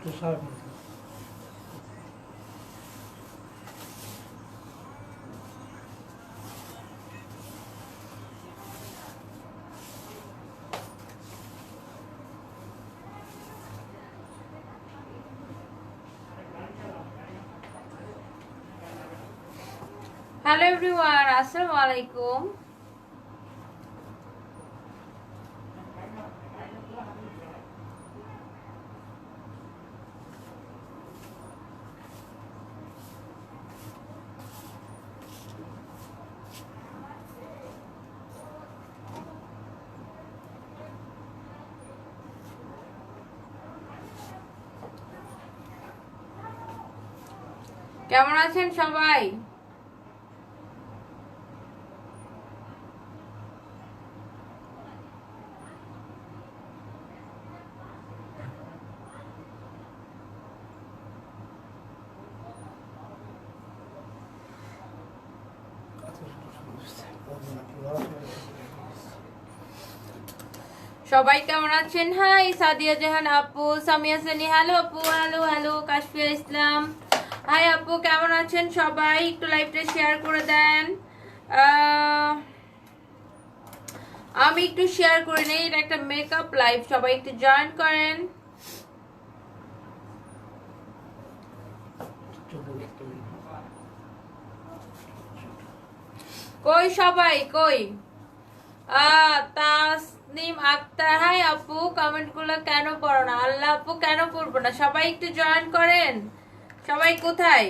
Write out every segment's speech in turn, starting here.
Hello everyone, আসসালামু আলাইকুম। কেমন আছেন সবাই? সবাই কেমন আছেন? হাই সাদিয়া জাহান আপু, সামিয়া সানি, হ্যালো আপু, হ্যালো হ্যালো। কাশফিয়া ইসলাম, হাই আপু, কেমন আছেন সবাই? একটু লাইভটা শেয়ার করে দেন। আমি একটু শেয়ার করে নেই, এটা একটা মেকআপ লাইভ, সবাই একটু জয়েন করেন। কই সবাই কই? তাসনিম আক্তার, হাই আপু, কমেন্ট গুলো কেন পড়ো না? আল্লাহ আপু, কেন পড়বো না? সবাই একটু জয়েন করেন। সবাই কোথায়?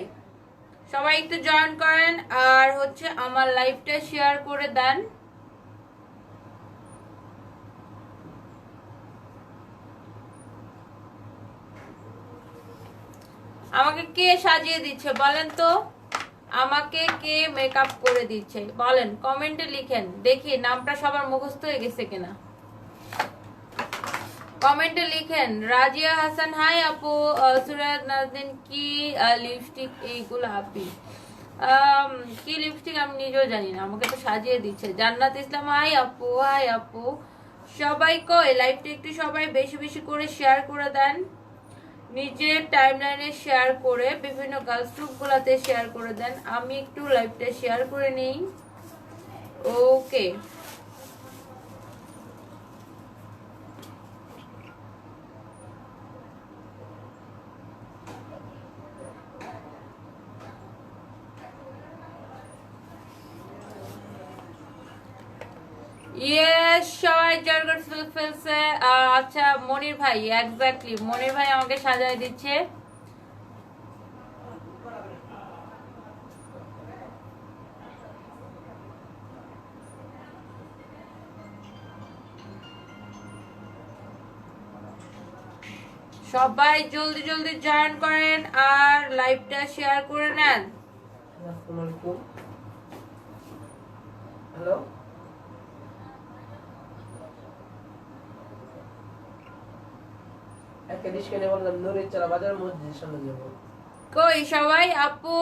সবাই একটু জয়েন করেন আর হচ্ছে আমার লাইভটা শেয়ার করে দেন। আমাকে কে সাজিয়ে দিচ্ছে বলেন তো? আমাকে কে মেকআপ করে দিচ্ছে বলেন, কমেন্টে লিখেন দেখি নামটা সবার মুখস্থ হয়ে গেছে কিনা। কমেন্টে লিখেন। রাজিয়া হাসান, হাই আপু। সুরাত নাজদিন, কি লিপস্টিক এইগুলো আপি? কি লিপস্টিক আমি নিজেও জানি না, আমাকে তো সাজিয়ে দিচ্ছে। জান্নাত ইসলাম, হাই আপু, হাই আপু। সবাই কই? লাইভটা একটু সবাই বেশি বেশি করে শেয়ার করে দেন, নিজের টাইমলাইনে শেয়ার করে, বিভিন্ন গার্লস গ্রুপগুলোতে শেয়ার করে দেন। আমি একটু লাইভটা শেয়ার করে নেই। ওকে, ইয়েস, সবাই জয়েন করে ফেলছে। আচ্ছা মনির ভাই, এক্স্যাক্টলি মনির ভাই আমাকে সাজায় দিচ্ছে। সবাই জলদি জলদি জয়েন করেন আর লাইভটা শেয়ার করে নেন। হ্যালো, কই সবাই? আপু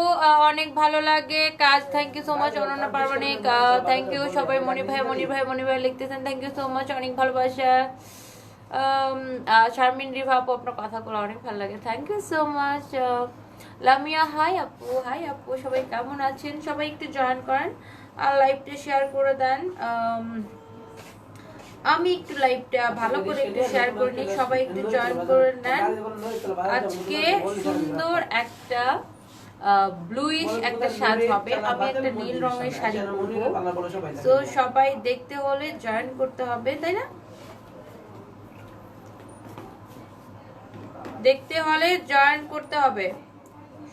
অনেক ভালো লাগে কাজ, thank you so much. Ananya Paramanik, thank you সবাই। মনি ভাই, মনি ভাই, মনি ভাই লিখতেছেন, থ্যাংক ইউ সো মাচ, অনেক ভালোবাসা। শারমিন রিভা আপু, আপনার কথাগুলো অনেক ভালো লাগে, thank you so much. Lamia, hi আপু, হাই আপু। সবাই কেমন আছেন? সবাই একটু জয়েন করেন আর লাইভটা শেয়ার করে দেন। আমি একটু লাইভটা ভালো করে একটু শেয়ার করে নিই, সবাই একটু জয়েন করে নেন। আজকে সুন্দর একটা ব্লুইশ একটা সাজ হবে, আমি একটা নীল রঙের শাড়ি পরবো। তো সবাই দেখতে হলে জয়েন করতে হবে, তাই না? দেখতে হলে জয়েন করতে হবে,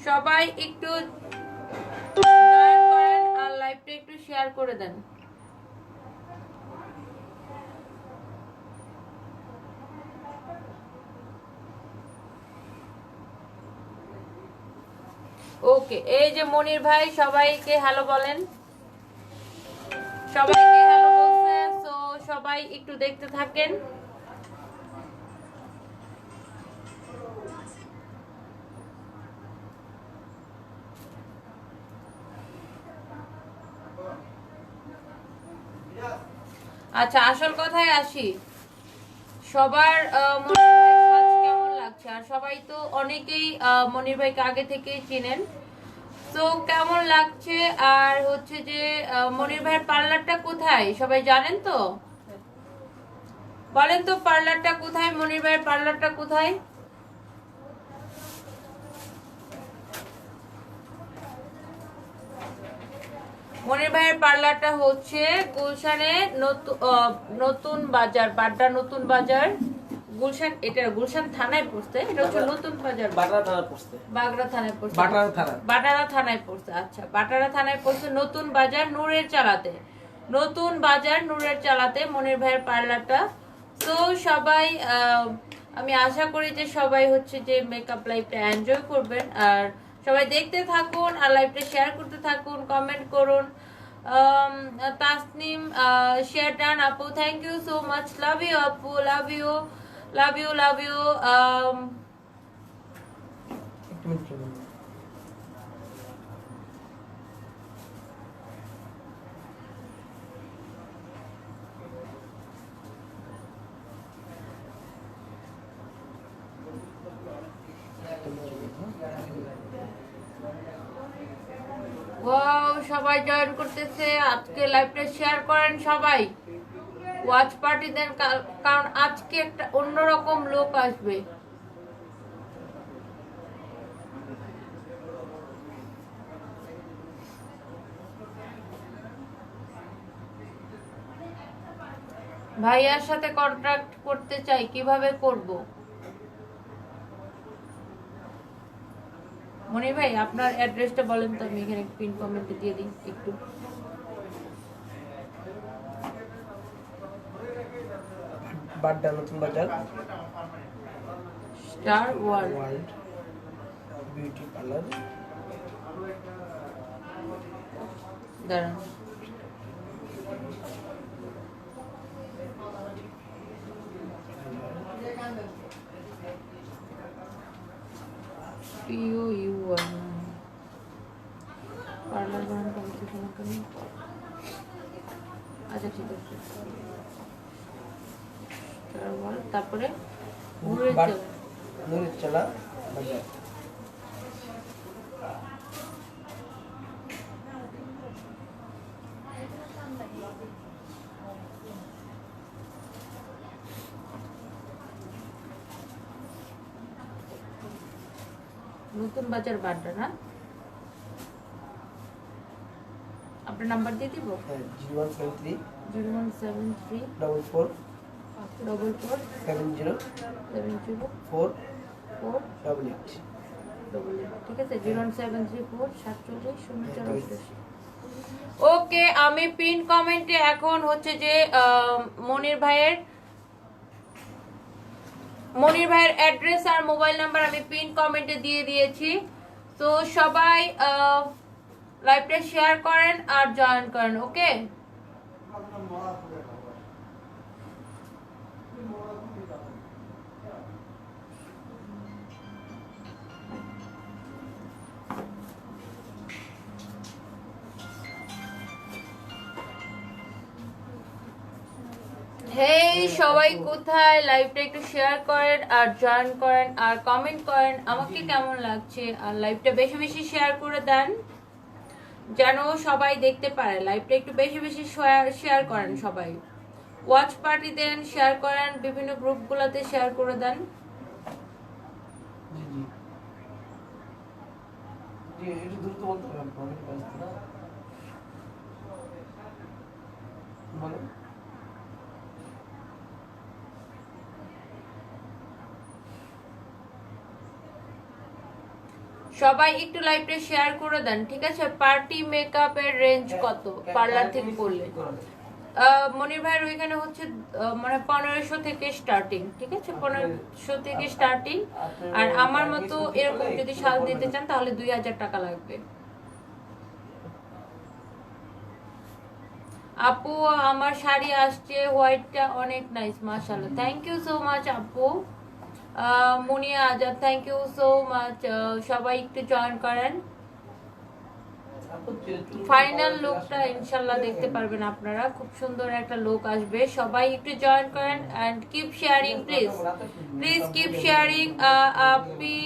সবাই একটু জয়েন করেন আর লাইভটা একটু শেয়ার করে দেন। ওকে, এই যে মনির ভাই, সবাইকে হ্যালো বলেন। সবাইকে হ্যালো বলছে, সো সবাই একটু দেখতে থাকেন। আচ্ছা, আসল কথায় আসি। সবার মনির ভাইয়ের সাজ কেমন লাগছে? লাগছে? আর সবাই তো অনেকেই মনির ভাইকে আগে থেকেই চিনেন, তো কেমন লাগছে? আর হচ্ছে যে মনির ভাইয়ের পার্লারটা কোথায় সবাই জানেন তো? বলেন তো পার্লারটা কোথায়, মনির ভাইয়ের পার্লারটা কোথায়? মনির ভাইয়ের পার্লারটা হচ্ছে গুলশানে নতুন বাজার, বাড্ডা নতুন বাজার, গুলশান। এটা গুলশান থানায় পড়ছে, এটা হচ্ছে নতুন বাজার বাগড়া থানায় পড়ছে, বাগড়া থানায় পড়ছে, বাটারা থানায় পড়ছে। আচ্ছা, বাটারা থানায় পড়ছে, নতুন বাজার নূরের চালাতে, নতুন বাজার নূরের চালাতে মনির ভাইয়ের পার্লারটা। তো সবাই আমি আশা করি যে সবাই হচ্ছে যে মেকআপ লাইফটা এনজয় করবেন, আর সবাই দেখতে থাকুন আর লাইভটা শেয়ার করতে থাকুন, কমেন্ট করুন। তাসনিম শেয়ার ডান আপু, thank you so much, love you আপু, love you, love you, love you. সবাই জয়েন করতেছে, আজকে লাইভটা শেয়ার করেন সবাই, ওয়াচ পার্টি দেন, কারণ আজকে একটা অন্যরকম লোক আসবে। ভাইয়ার সাথে কন্ট্রাক্ট করতে চাই, কিভাবে করব? মনির ভাই আপনার অ্যাড্রেসটা বলেন তো, আমি এখানে পিন কমেন্টে দিয়ে দিই একটু। বাড্ডা নতুন বাজার, স্টার ওয়ার্ল্ড বিউটি পার্লার। দাঁড়ান, পার্লার বানান কমছে, আচ্ছা ঠিক আছে। তারপরে নূরের চালা বাজার। নতুন বাজার বাড্ডা না? আপনার নাম্বার দিয়ে দিব? 0173 0173 44 44 70 70 4 4 88। ঠিক আছে, 01734 47 084। ওকে, আমি পিন কমেন্টে এখন হচ্ছে যে মনির ভাইয়ের অ্যাড্রেস আর মোবাইল নাম্বার আমি পিন কমেন্টে দিয়ে দিয়েছি। তো সবাই লাইভটা শেয়ার করেন আর জয়েন করেন, ওকে? হেই সবাই কোথায়, লাইভটা একটু শেয়ার করেন আর জয়েন করেন আর কমেন্ট করেন আমাকে কেমন লাগছে, আর লাইভটা বেশি বেশি শেয়ার করে দেন যেন সবাই দেখতে পারে। লাইভটা একটু বেশি বেশি শেয়ার করেন সবাই, ওয়াচ পার্টি দেন, শেয়ার করেন, বিভিন্ন গ্রুপগুলোতে শেয়ার করে দেন। সবাই একটু লাইভটা শেয়ার করে দেন, ঠিক আছে? পার্টি মেকআপের রেঞ্জ কত পার্লার থেকে করলে? মনির ভাইয়ের ওইখানে হচ্ছে মানে 1500 থেকে স্টার্টিং, ঠিক আছে? 1500 থেকে স্টার্টিং। আর আমার মতো এরকম যদি সাজ দিতে চান তাহলে 2000 টাকা লাগবে। আপু আমার শাড়ি আসছে, হোয়াইটটা অনেক নাইস, মাশাআল্লাহ, থ্যাংক ইউ সো মাচ আপু। Muniya Azad, thank you so much. সবাই একটু জয়েন করেন। ফাইনাল লুকটা ইনশাল্লাহ দেখতে পারবেন আপনারা, খুব সুন্দর একটা লুক আসবে। সবাই একটু জয়েন করেন and keep sharing please, please keep sharing. আপি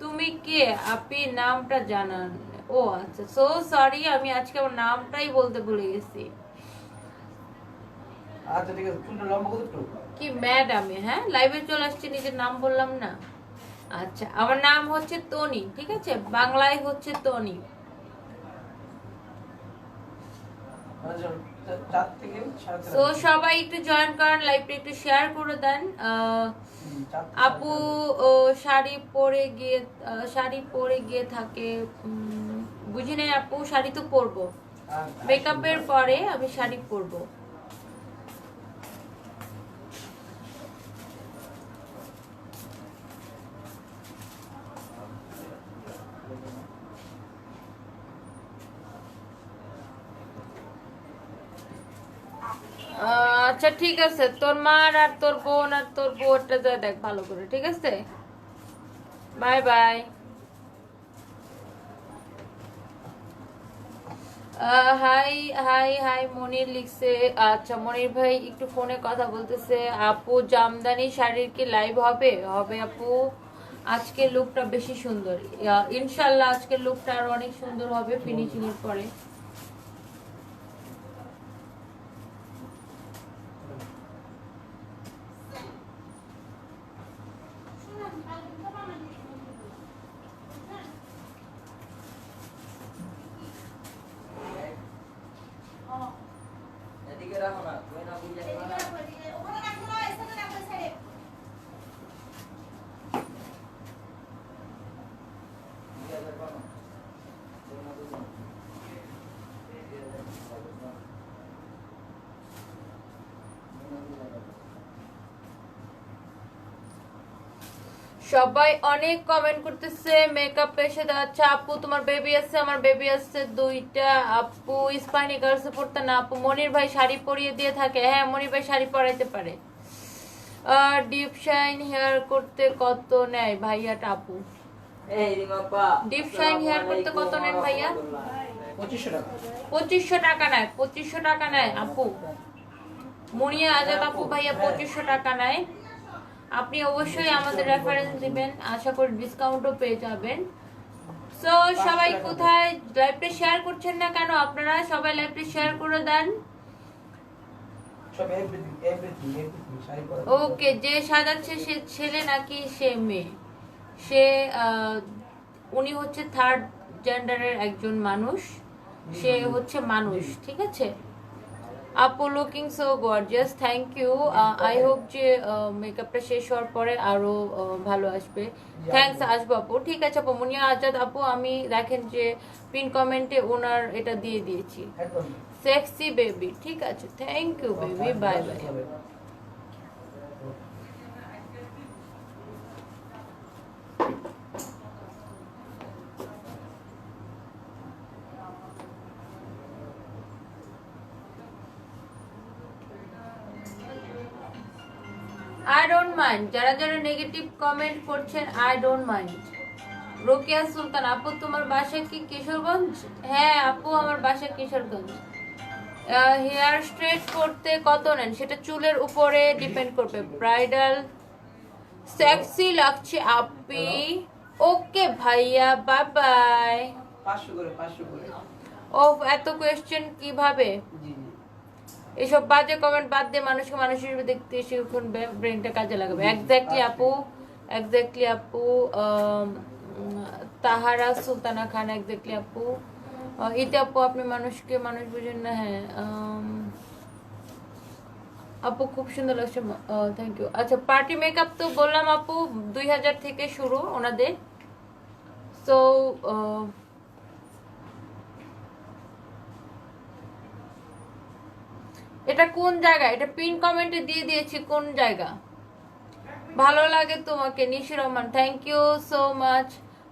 তুমি কে? আপি নামটা জানান। ও আচ্ছা, সো সরি, আমি আজকে আমার নামটাই বলতে ভুলে গেছি। আচ্ছা ঠিক আছে, চুলটা লম্বা কত একটু? কি ম্যাড আমি, হ্যাঁ লাইভে চলে আসছি, নিজের নাম বললাম না। আচ্ছা, আমার নাম হচ্ছে তনি, ঠিক আছে, বাংলায় হচ্ছে তনি। আচ্ছা, 4 থেকে 4:30। সো সবাই একটু জয়েন করেন, লাইভটা একটু শেয়ার করে দেন। আপু শাড়ি পরে গিয়ে থাকে, বুঝি নাই আপু, শাড়ি তো পরবো, মেকআপের পরে আমি শাড়ি পরবো। আচ্ছা ঠিক আছে, তোর মার আর তোর বোন আর তোর বউটা যা দেখ ভালো করে, ঠিক আছে, bye bye. Hi hi hi Monir লিখছে। আচ্ছা মনির ভাই একটু ফোনে কথা বলতেছে। আপু জামদানি শাড়ির কি লাইভ হবে? হবে আপু, আজকে লুকটা বেশি সুন্দর, ইনশাল্লাহ আজকে লুকটা আর অনেক সুন্দর হবে ফিনিশিং এর পরে। সবাই অনেক কমেন্ট করতেছে মেকআপ এসে যাচ্ছে। আপু তোমার বেবি আছে? আমার বেবি আছে 2টা। আপু স্পাইনি গার্লসে পড়তে না আপু? মনির ভাই শাড়ি পরিয়ে দিয়ে থাকে, হ্যাঁ মনির ভাই শাড়ি পরাইতে পারে। ডিপ শাইন হেয়ার করতে কত নেয় ভাইয়াটা? আপু ডিপ শাইন হেয়ার করতে কত নেন ভাইয়া? 2500 টাকা। 2500 টাকা নেয়, 2500 টাকা নেয় আপু। মুনিয়া আজাদ আপু ভাইয়া 2500 টাকা নেয়। আপনি অবশ্যই আমাদের রেফারেন্স দিবেন, আশা করি ডিসকাউন্টও পেয়ে যাবেন। সো সবাই কোথায় লাইভটা শেয়ার করছেন না কেন? আপনারা সবাই লাইভটা শেয়ার করে দেন। সব এভরিথিং শাড়ি পরা। ওকে, যে সাজাচ্ছে সে ছেলে নাকি সে মেয়ে? সে উনি হচ্ছে থার্ড জেন্ডারের একজন মানুষ, সে হচ্ছে মানুষ, ঠিক আছে। আপু looking so gorgeous, thank you. I hope যে মেকআপটা শেষ হওয়ার পরে আরো ভালো আসবে। থ্যাঙ্কস, আসবো আপু, ঠিক আছে আপু। মুনিয়া আজাদ আপু, আমি দেখেন যে পিন কমেন্টে ওনার এটা দিয়ে দিয়েছি, সেক্সি বেবি, ঠিক আছে, thank you baby, bye bye. I don't mind, যারা যারা নেগেটিভ কমেন্ট করছেন I don't mind. Rokeya Sultan আপু তোমার বাসা কি কিশোরগঞ্জ? হ্যাঁ আপু আমার বাসা কিশোরগঞ্জ। হেয়ার স্ট্রেট করতে কত নেন? সেটা চুলের উপরে ডিপেন্ড করবে। ব্রাইডাল সেক্সি লাগছে আপি। ওকে ভাইয়া, বাই বাই। 500 করে 500 করে। ও এত কোয়েশ্চেন কিভাবে? জি জি। এসব বাজে কমেন্ট বাদ দিয়ে মানুষকে মানুষের দেখতে শিখুন, ব্রেনটা কাজে লাগাবে। এক্স্যাক্টলি আপু, এক্স্যাক্টলি আপু। তাহারা সুলতানা খান, এক্স্যাক্টলি আপু। ইতে আপু আপনি মানুষকে মানুষ বুঝেন না, হ্যাঁ আপু খুব সুন্দর লাগছে, থ্যাংক ইউ। আচ্ছা পার্টি মেকআপ তো বললাম আপু 2000 থেকে শুরু ওনাদের। সো এটা কোন জায়গা? এটা পিন কমেন্টে দিয়ে দিয়েছি কোন জায়গা। ভালো লাগে তোমাকে Nishir Rahman, thank you so much.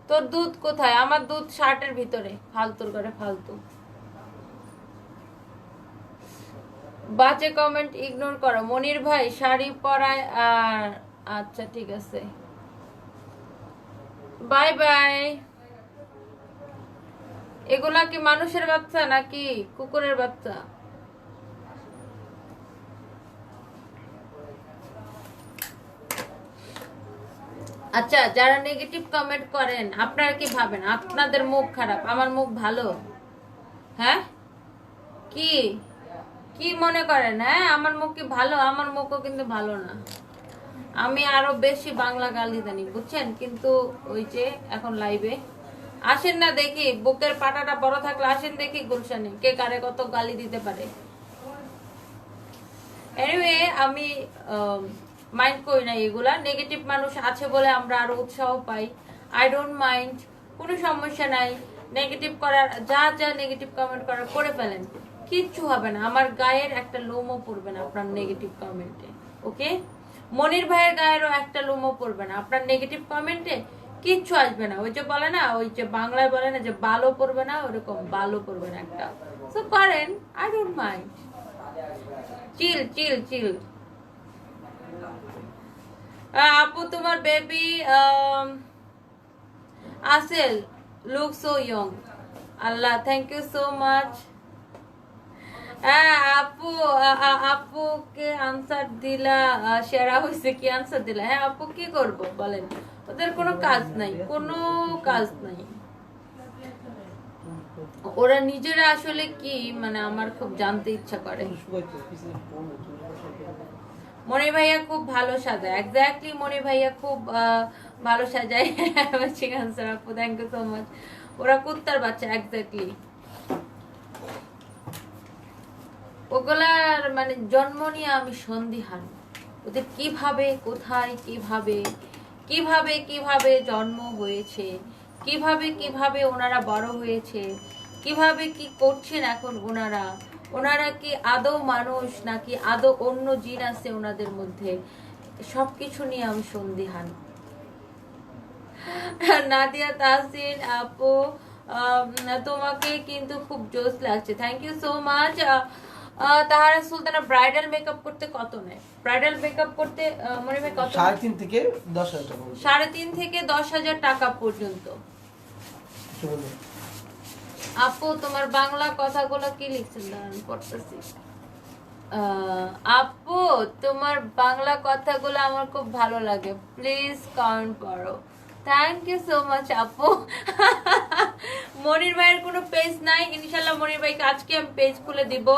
তোর দুধ কোথায়? আমার দুধ শার্টের ভিতরে, ফালতুর করে ফালতু বাজে কমেন্ট ইগনোর করো। মনির ভাই শাড়ি পরায় আর, আচ্ছা ঠিক আছে, বাই বাই। এগুলা কি মানুষের বাচ্চা নাকি কুকুরের বাচ্চা? আচ্ছা, যারা নেগেটিভ কমেন্ট করেন আপনারা কি ভাবেন আপনাদের মুখ খারাপ, আমার মুখ ভালো? হ্যাঁ, কি কি মনে করেন? হ্যাঁ, আমার মুখ কি ভালো? আমার মুখও কিন্তু ভালো না। আমি আরো বেশি বাংলা গালি জানি, বুঝছেন? কিন্তু ওই যে এখন লাইভে আসেন না, দেখি বুকের পাটাটা বড় থাকলে আসেন দেখি গুলশানে কে কারে কত গালি দিতে পারে। এনিওয়ে, আমি মাইন্ড করি না এগুলা। নেগেটিভ মানুষ আছে বলে আমরা আরো উৎসাহ পাই। আই ডোন্ট মাইন্ড, কোনো সমস্যা নাই। নেগেটিভ করার যা যা নেগেটিভ কমেন্ট করার করে ফেলেন, কিচ্ছু হবে না। আমার গায়ের একটা লোমও পড়বে না আপনার নেগেটিভ কমেন্টে, ওকে? মনির ভাইয়ের গায়েরও একটা লোমও পড়বে না আপনার নেগেটিভ কমেন্টে, কিচ্ছু আসবে না। ওই যে বলে না, ওই যে বাংলায় বলে না যে বালও পড়বে না, ওরকম বালও পড়বে না একটা। তো করেন, I don't mind. Chill chill chill. আপু তোমার বেবি আসেল look so young. Allah, thank you so much. আপু আপুকে আনসার দিলা, সেরা হয়েছে কি আনসার দিলা? হ্যাঁ আপু, কি করব বলেন, ওদের কোনো কাজ নাই, কোনো কাজ নাই। ওরা নিজেরা আসলে কি মানে আমার খুব জানতে ইচ্ছা করে। মনি ভাইয়া খুব ভালো সাজায়, এক্স্যাক্টলি মনি ভাইয়া খুব ভালো সাজায়। আনসার আপু, থ্যাংক ইউ সো মাচ। ওরা কুত্তার বাচ্চা, এক্স্যাক্টলি। ওগুলার মানে জন্ম নিয়ে আমি সন্দিহান, ওদের কিভাবে কোথায় কিভাবে কিভাবে কিভাবে জন্ম হয়েছে, কিভাবে কিভাবে ওনারা বড় হয়েছে, কিভাবে কি করছেন এখন ওনারা, ওনারা কি আদৌ মানুষ নাকি আদৌ অন্য জিন আছে ওনাদের মধ্যে, সবকিছু নিয়ে আমি সন্দিহান। নাদিয়া তাহসিন আপু, তোমাকে কিন্তু খুব জোশ লাগছে, থ্যাংক ইউ সো মাচ। তাহারা সুলতানা ব্রাইডাল মেকআপ করতে কত নেয়? ব্রাইডাল মেকআপ করতে মনে হয় কত? 3.5 থেকে 10,000 টাকা। 3.5 থেকে 10,000 টাকা পর্যন্ত। আপু তোমার বাংলা কথাগুলো কি লিখছেন? দাঁড়ান পড়তেছি। আপু তোমার বাংলা কথাগুলো আমার খুব ভালো লাগে, প্লিজ কমেন্ট করো। থ্যাংক ইউ সো মাচ আপু। মনির ভাইয়ের কোনো পেজ নাই, ইনশাল্লাহ মনির ভাইকে আজকে আমি পেজ খুলে দিব।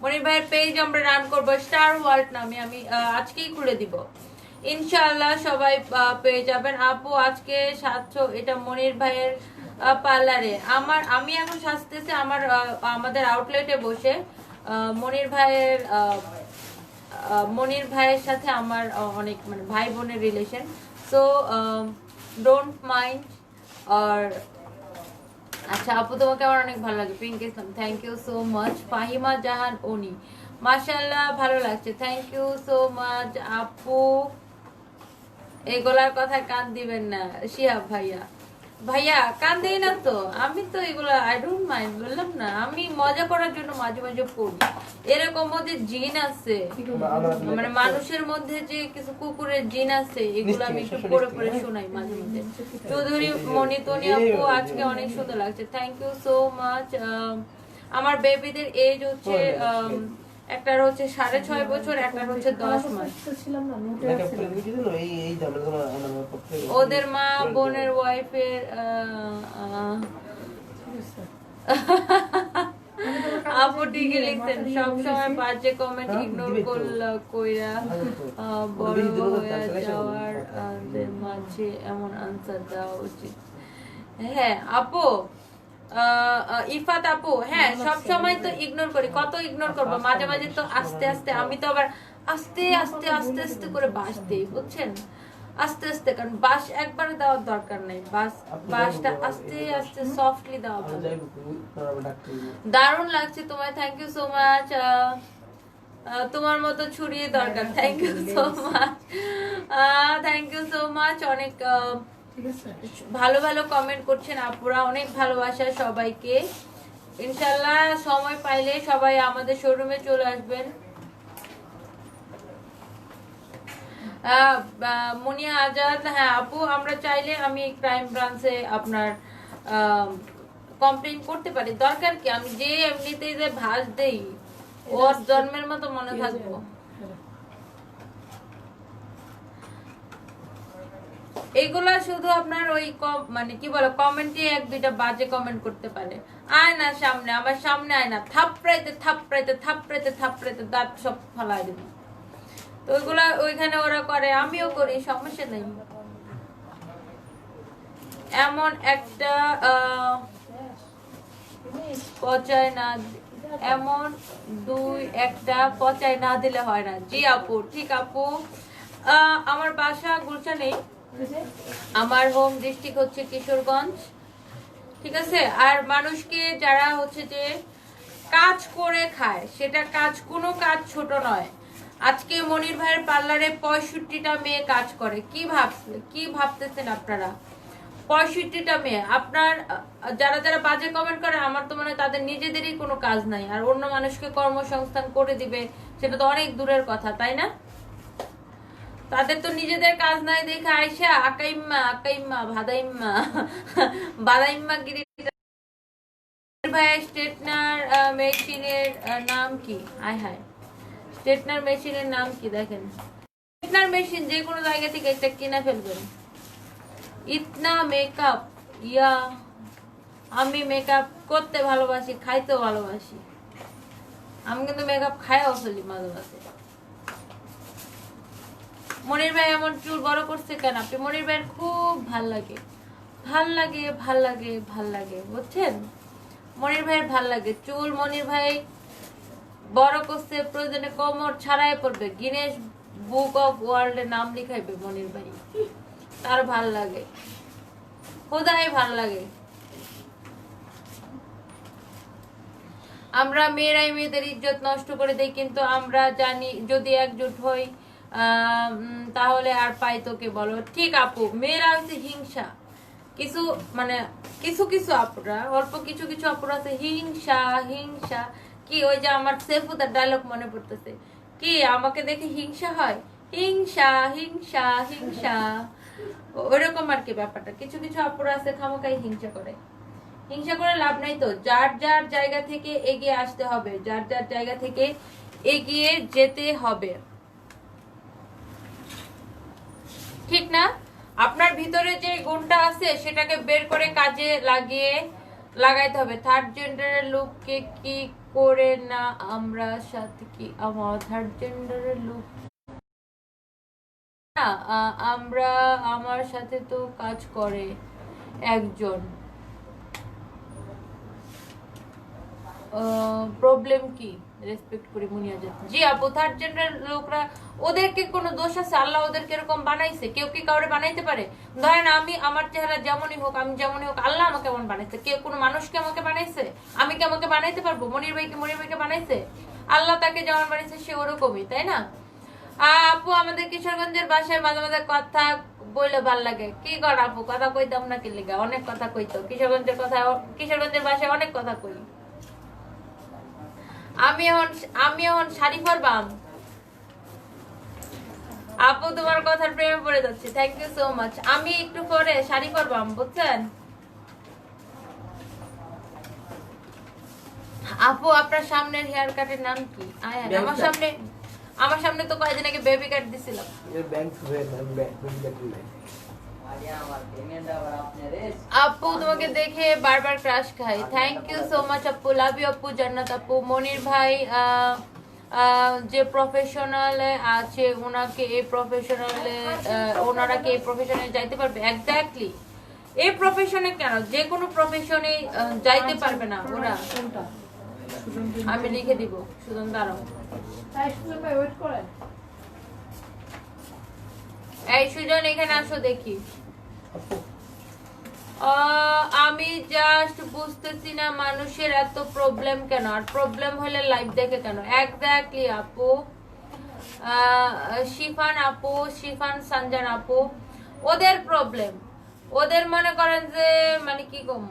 মনির ভাইয়ের পেজ আমরা রান করবো স্টার ওয়ার্ল্ড নামে, আমি আজকেই খুলে দিব ইনশাল্লাহ, সবাই পেয়ে যাবেন। আপু আজকে সাজছো, এটা মনির ভাইয়ের পার্লারে আমি এখন সাজতেছি আমাদের আউটলেটে বসে। মনির ভাইয়ের সাথে আমার অনেক মানে ভাই বোনের রিলেশন, সো ডোন্ট মাইন্ড। আর আচ্ছা আপু তোমাকে আমার অনেক ভালো লাগে, Pink Islam, thank you so much. Fahima Jahan উনি, মাশাআল্লাহ ভালো লাগছে, থ্যাংক ইউ সো মাচ আপু। এগুলার কথা কান দিবেন না শিহাব ভাইয়া। ভাইয়া কান দেই না তো, আমি তো এগুলা আই ডোন্ট মাইন্ড, বললাম না আমি মজা করার জন্য মাঝে মাঝে পড়ি। এরকম মধ্যে জিন আছে, মানে মানুষের মধ্যে যে কিছু কুকুরের জিন আছে, এগুলো আমি একটু পড়ে পড়ে শোনাই মাঝে মাঝে। চৌধুরী মনিতনি আপু আজকে অনেক সুন্দর লাগছে, থ্যাংক ইউ সো মাচ। আমার বেবিদের এজ হচ্ছে একটার হচ্ছে 6.5 বছর, একটার হচ্ছে 10 মাস। ওদের মা বোনের ওয়াইফের আপু ঠিকই লিখছেন, সবসময় বাজে কমেন্ট ইগনোর কইরা বড় হয়ে যাওয়ার মাঝে এমন আনসার দেওয়া উচিত। হ্যাঁ আপু, ইফাত আপু, হ্যাঁ সব সময় তো ইগনোর করি, কত ইগনোর করবো, মাঝে মাঝে তো আস্তে আস্তে, আমি তো আবার আস্তে আস্তে আস্তে আস্তে করে বাস দিই, বুঝছেন? আস্তে আস্তে, কারণ বাস একবারে দেওয়ার দরকার নেই, বাসটা আস্তে আস্তে সফটলি দেওয়া ভালো। দারুণ লাগছে তোমায়, থ্যাংক ইউ সো মাচ। তোমার মতো ছুরিয়ে দরকার, thank you so much, thank you so much. অনেক ভালো ভালো কমেন্ট করছেন আপুরা, অনেক ভালোবাসা সবাইকে। ইনশাল্লাহ সময় পাইলে সবাই আমাদের শোরুমে চলে আসবেন। মুনিয়া আজাদ, হ্যাঁ আপু আমরা চাইলে আমি ক্রাইম ব্রাঞ্চে আপনার কমপ্লেইন করতে পারি, দরকার কি? আমি যে এমনিতেই যে ভাস দেই ওর জন্মের মতো মনে থাকবো। এইগুলা শুধু আপনার ওই মানে কি বলে কমেন্টে এক দুইটা বাজে কমেন্ট করতে পারে। আয় না সামনে, আমার সামনে আয় না, থাপড়াইতে থাপড়াইতে থাপড়াইতে থাপড়াইতে দাঁত সব ফালাই দেবে। তো ওইগুলা ওইখানে ওরা করে, আমিও করি, সমস্যা নেই। এমন একটা পচায় না, এমন দুই একটা পচায় না দিলে হয় না। জি আপু, ঠিক আপু। আমার বাসা গুলশানেই, আমার হোম ডিস্ট্রিক্ট হচ্ছে কিশোরগঞ্জ, ঠিক আছে। আর মানুষকে যারা হচ্ছে যে কাজ করে খায়, সেটা কাজ কোনো কাজ ছোট নয়। আজকে মনির ভাইয়ের পার্লারে 65টা মেয়ে কাজ করে। কি ভাবতেছেন আপনারা? 65টা মেয়ে। আপনার যারা যারা বাজে কমেন্ট করে, আমার তো মনে হয় তাদের নিজেদেরই কোনো কাজ নাই, আর অন্য মানুষকে কর্মসংস্থান করে দিবে সেটা তো অনেক দূরের কথা, তাই না? তাদের তো নিজেদের কাজ নাই দেখে আইসা আকাইম্মা বাদাইম্মা গিরি। ভাই স্ট্রেটনার মেশিনের নাম কি? আয় হায়, স্ট্রেটনার মেশিনের নাম কি? দেখেন, স্ট্রেটনার মেশিন যে কোনো জায়গা থেকে একটা কিনে ফেলবেন। ইতনা মেকআপ ইয়া, আমি মেকআপ করতে ভালোবাসি, খাইতেও ভালোবাসি। আমি কিন্তু মেকআপ খাইও ফেলি মাঝে মাঝে। মনির ভাই এমন চুল বড় করছে কেন? আপনি মনির ভাইয়ের খুব ভাল লাগে, ভাল লাগে, ভাল লাগে, ভাল লাগে, বুঝছেন? মনির ভাইয়ের ভাল লাগে চুল। মনির ভাই বড় করছে, প্রয়োজনে কোমর ছাড়াই পড়বে, গিনেস বুক অফ ওয়ার্ল্ডে নাম লিখাইবে মনির ভাই। তার ভাল লাগে, খোদাই ভাল লাগে। আমরা মেয়েরাই মেয়েদের ইজ্জত নষ্ট করে দেই, কিন্তু আমরা জানি যদি একজোট হই তাহলে আর পাই তোকে বলো। ঠিক আপু, মেয়েরা হচ্ছে হিংসা। কিছু মানে কিছু কিছু আপুরা, অল্প কিছু কিছু আপুরা আছে হিংসা হিংসা। কি ওই যে আমার সেফুদার ডায়লগ মনে পড়তেছে, কি আমাকে দেখে হিংসা হয়, হিংসা হিংসা হিংসা, ওইরকম আর কি ব্যাপারটা। কিছু কিছু আপুরা আছে খামোকাই হিংসা করে। হিংসা করে লাভ নাই তো। যার যার জায়গা থেকে এগিয়ে আসতে হবে, যার যার জায়গা থেকে এগিয়ে যেতে হবে, ঠিক না? আপনার ভিতরে যে গুণটা আছে সেটাকে বের করে কাজে লাগাইতে হবে। থার্ড জেন্ডারের লোককে কি করে না আমরা সাথে কি আমার থার্ড জেন্ডারের লোক না, আমরা আমার সাথে তো কাজ করে একজন, প্রবলেম কি? রেসপেক্ট করি মুনিয়া জাতি। জি আপু, থার্ড জেন্ডার লোকরা, ওদেরকে কোনো দোষ আছে? আল্লাহ ওদেরকে এরকম বানাইছে? কেউ কি কাউরে বানাইতে পারে? ধরেন আমি, আমার চেহারা যেমনই হোক, আমি যেমনই হোক, আল্লাহ আমাকে এমন বানাইছে। কেউ কোনো মানুষকে আমাকে বানাইছে? আমি কি আমাকে বানাইতে পারবো? মনির ভাইকে বানাইছে? আল্লাহ তাকে যেমন বানাইছে সে ওরকমই, তাই না? আপু, আমাদের কিশোরগঞ্জের বাসায় মাঝে মাঝে কথা বললে ভাল লাগে। কি কর আপু, কথা কইতাম না কি লেগা? অনেক কথা কইতো কিশোরগঞ্জের কথা, কিশোরগঞ্জের বাসায় অনেক কথা কই। আমি এখন শাড়ি পরবাম। আপু, তোমার কথার প্রেমে পড়ে যাচ্ছে, থ্যাংক ইউ সো মাচ। আমি একটু পরে শাড়ি পরবাম, বুঝছেন? আপু, আপনার সামনের হেয়ার কাটের নাম কি? আমার সামনে তো কয়েকদিন আগে বেবি কাট দিছিলাম। আপু, তোমাকে দেখে বারবার ক্রাশ খাই। থ্যাংক ইউ সো মাচ আপু, লাভ ইউ আপু, জান্নাত আপু। মনির ভাই যে প্রফেশনালে আছে ওনাকে এই প্রফেশনালে, ওনারা কি এই প্রফেশনে যাইতে পারবে? এক্স্যাক্টলি, এই প্রফেশনে কেন, যে কোনো প্রফেশনে যাইতে পারবে না ওরা। আমি লিখে দিব, সুজন দাঁড়াও। এই সুজন, এখানে আসো দেখি। আমি জাস্ট বুঝতেছি না মানুষের এত প্রবলেম কেন, আর প্রবলেম হলে লাইভ দেখে কেন? এক্স্যাক্টলি আপু, শিফান আপু, শিফান সানজান আপু, ওদের প্রবলেম, ওদের মনে করেন যে মানে কি কম,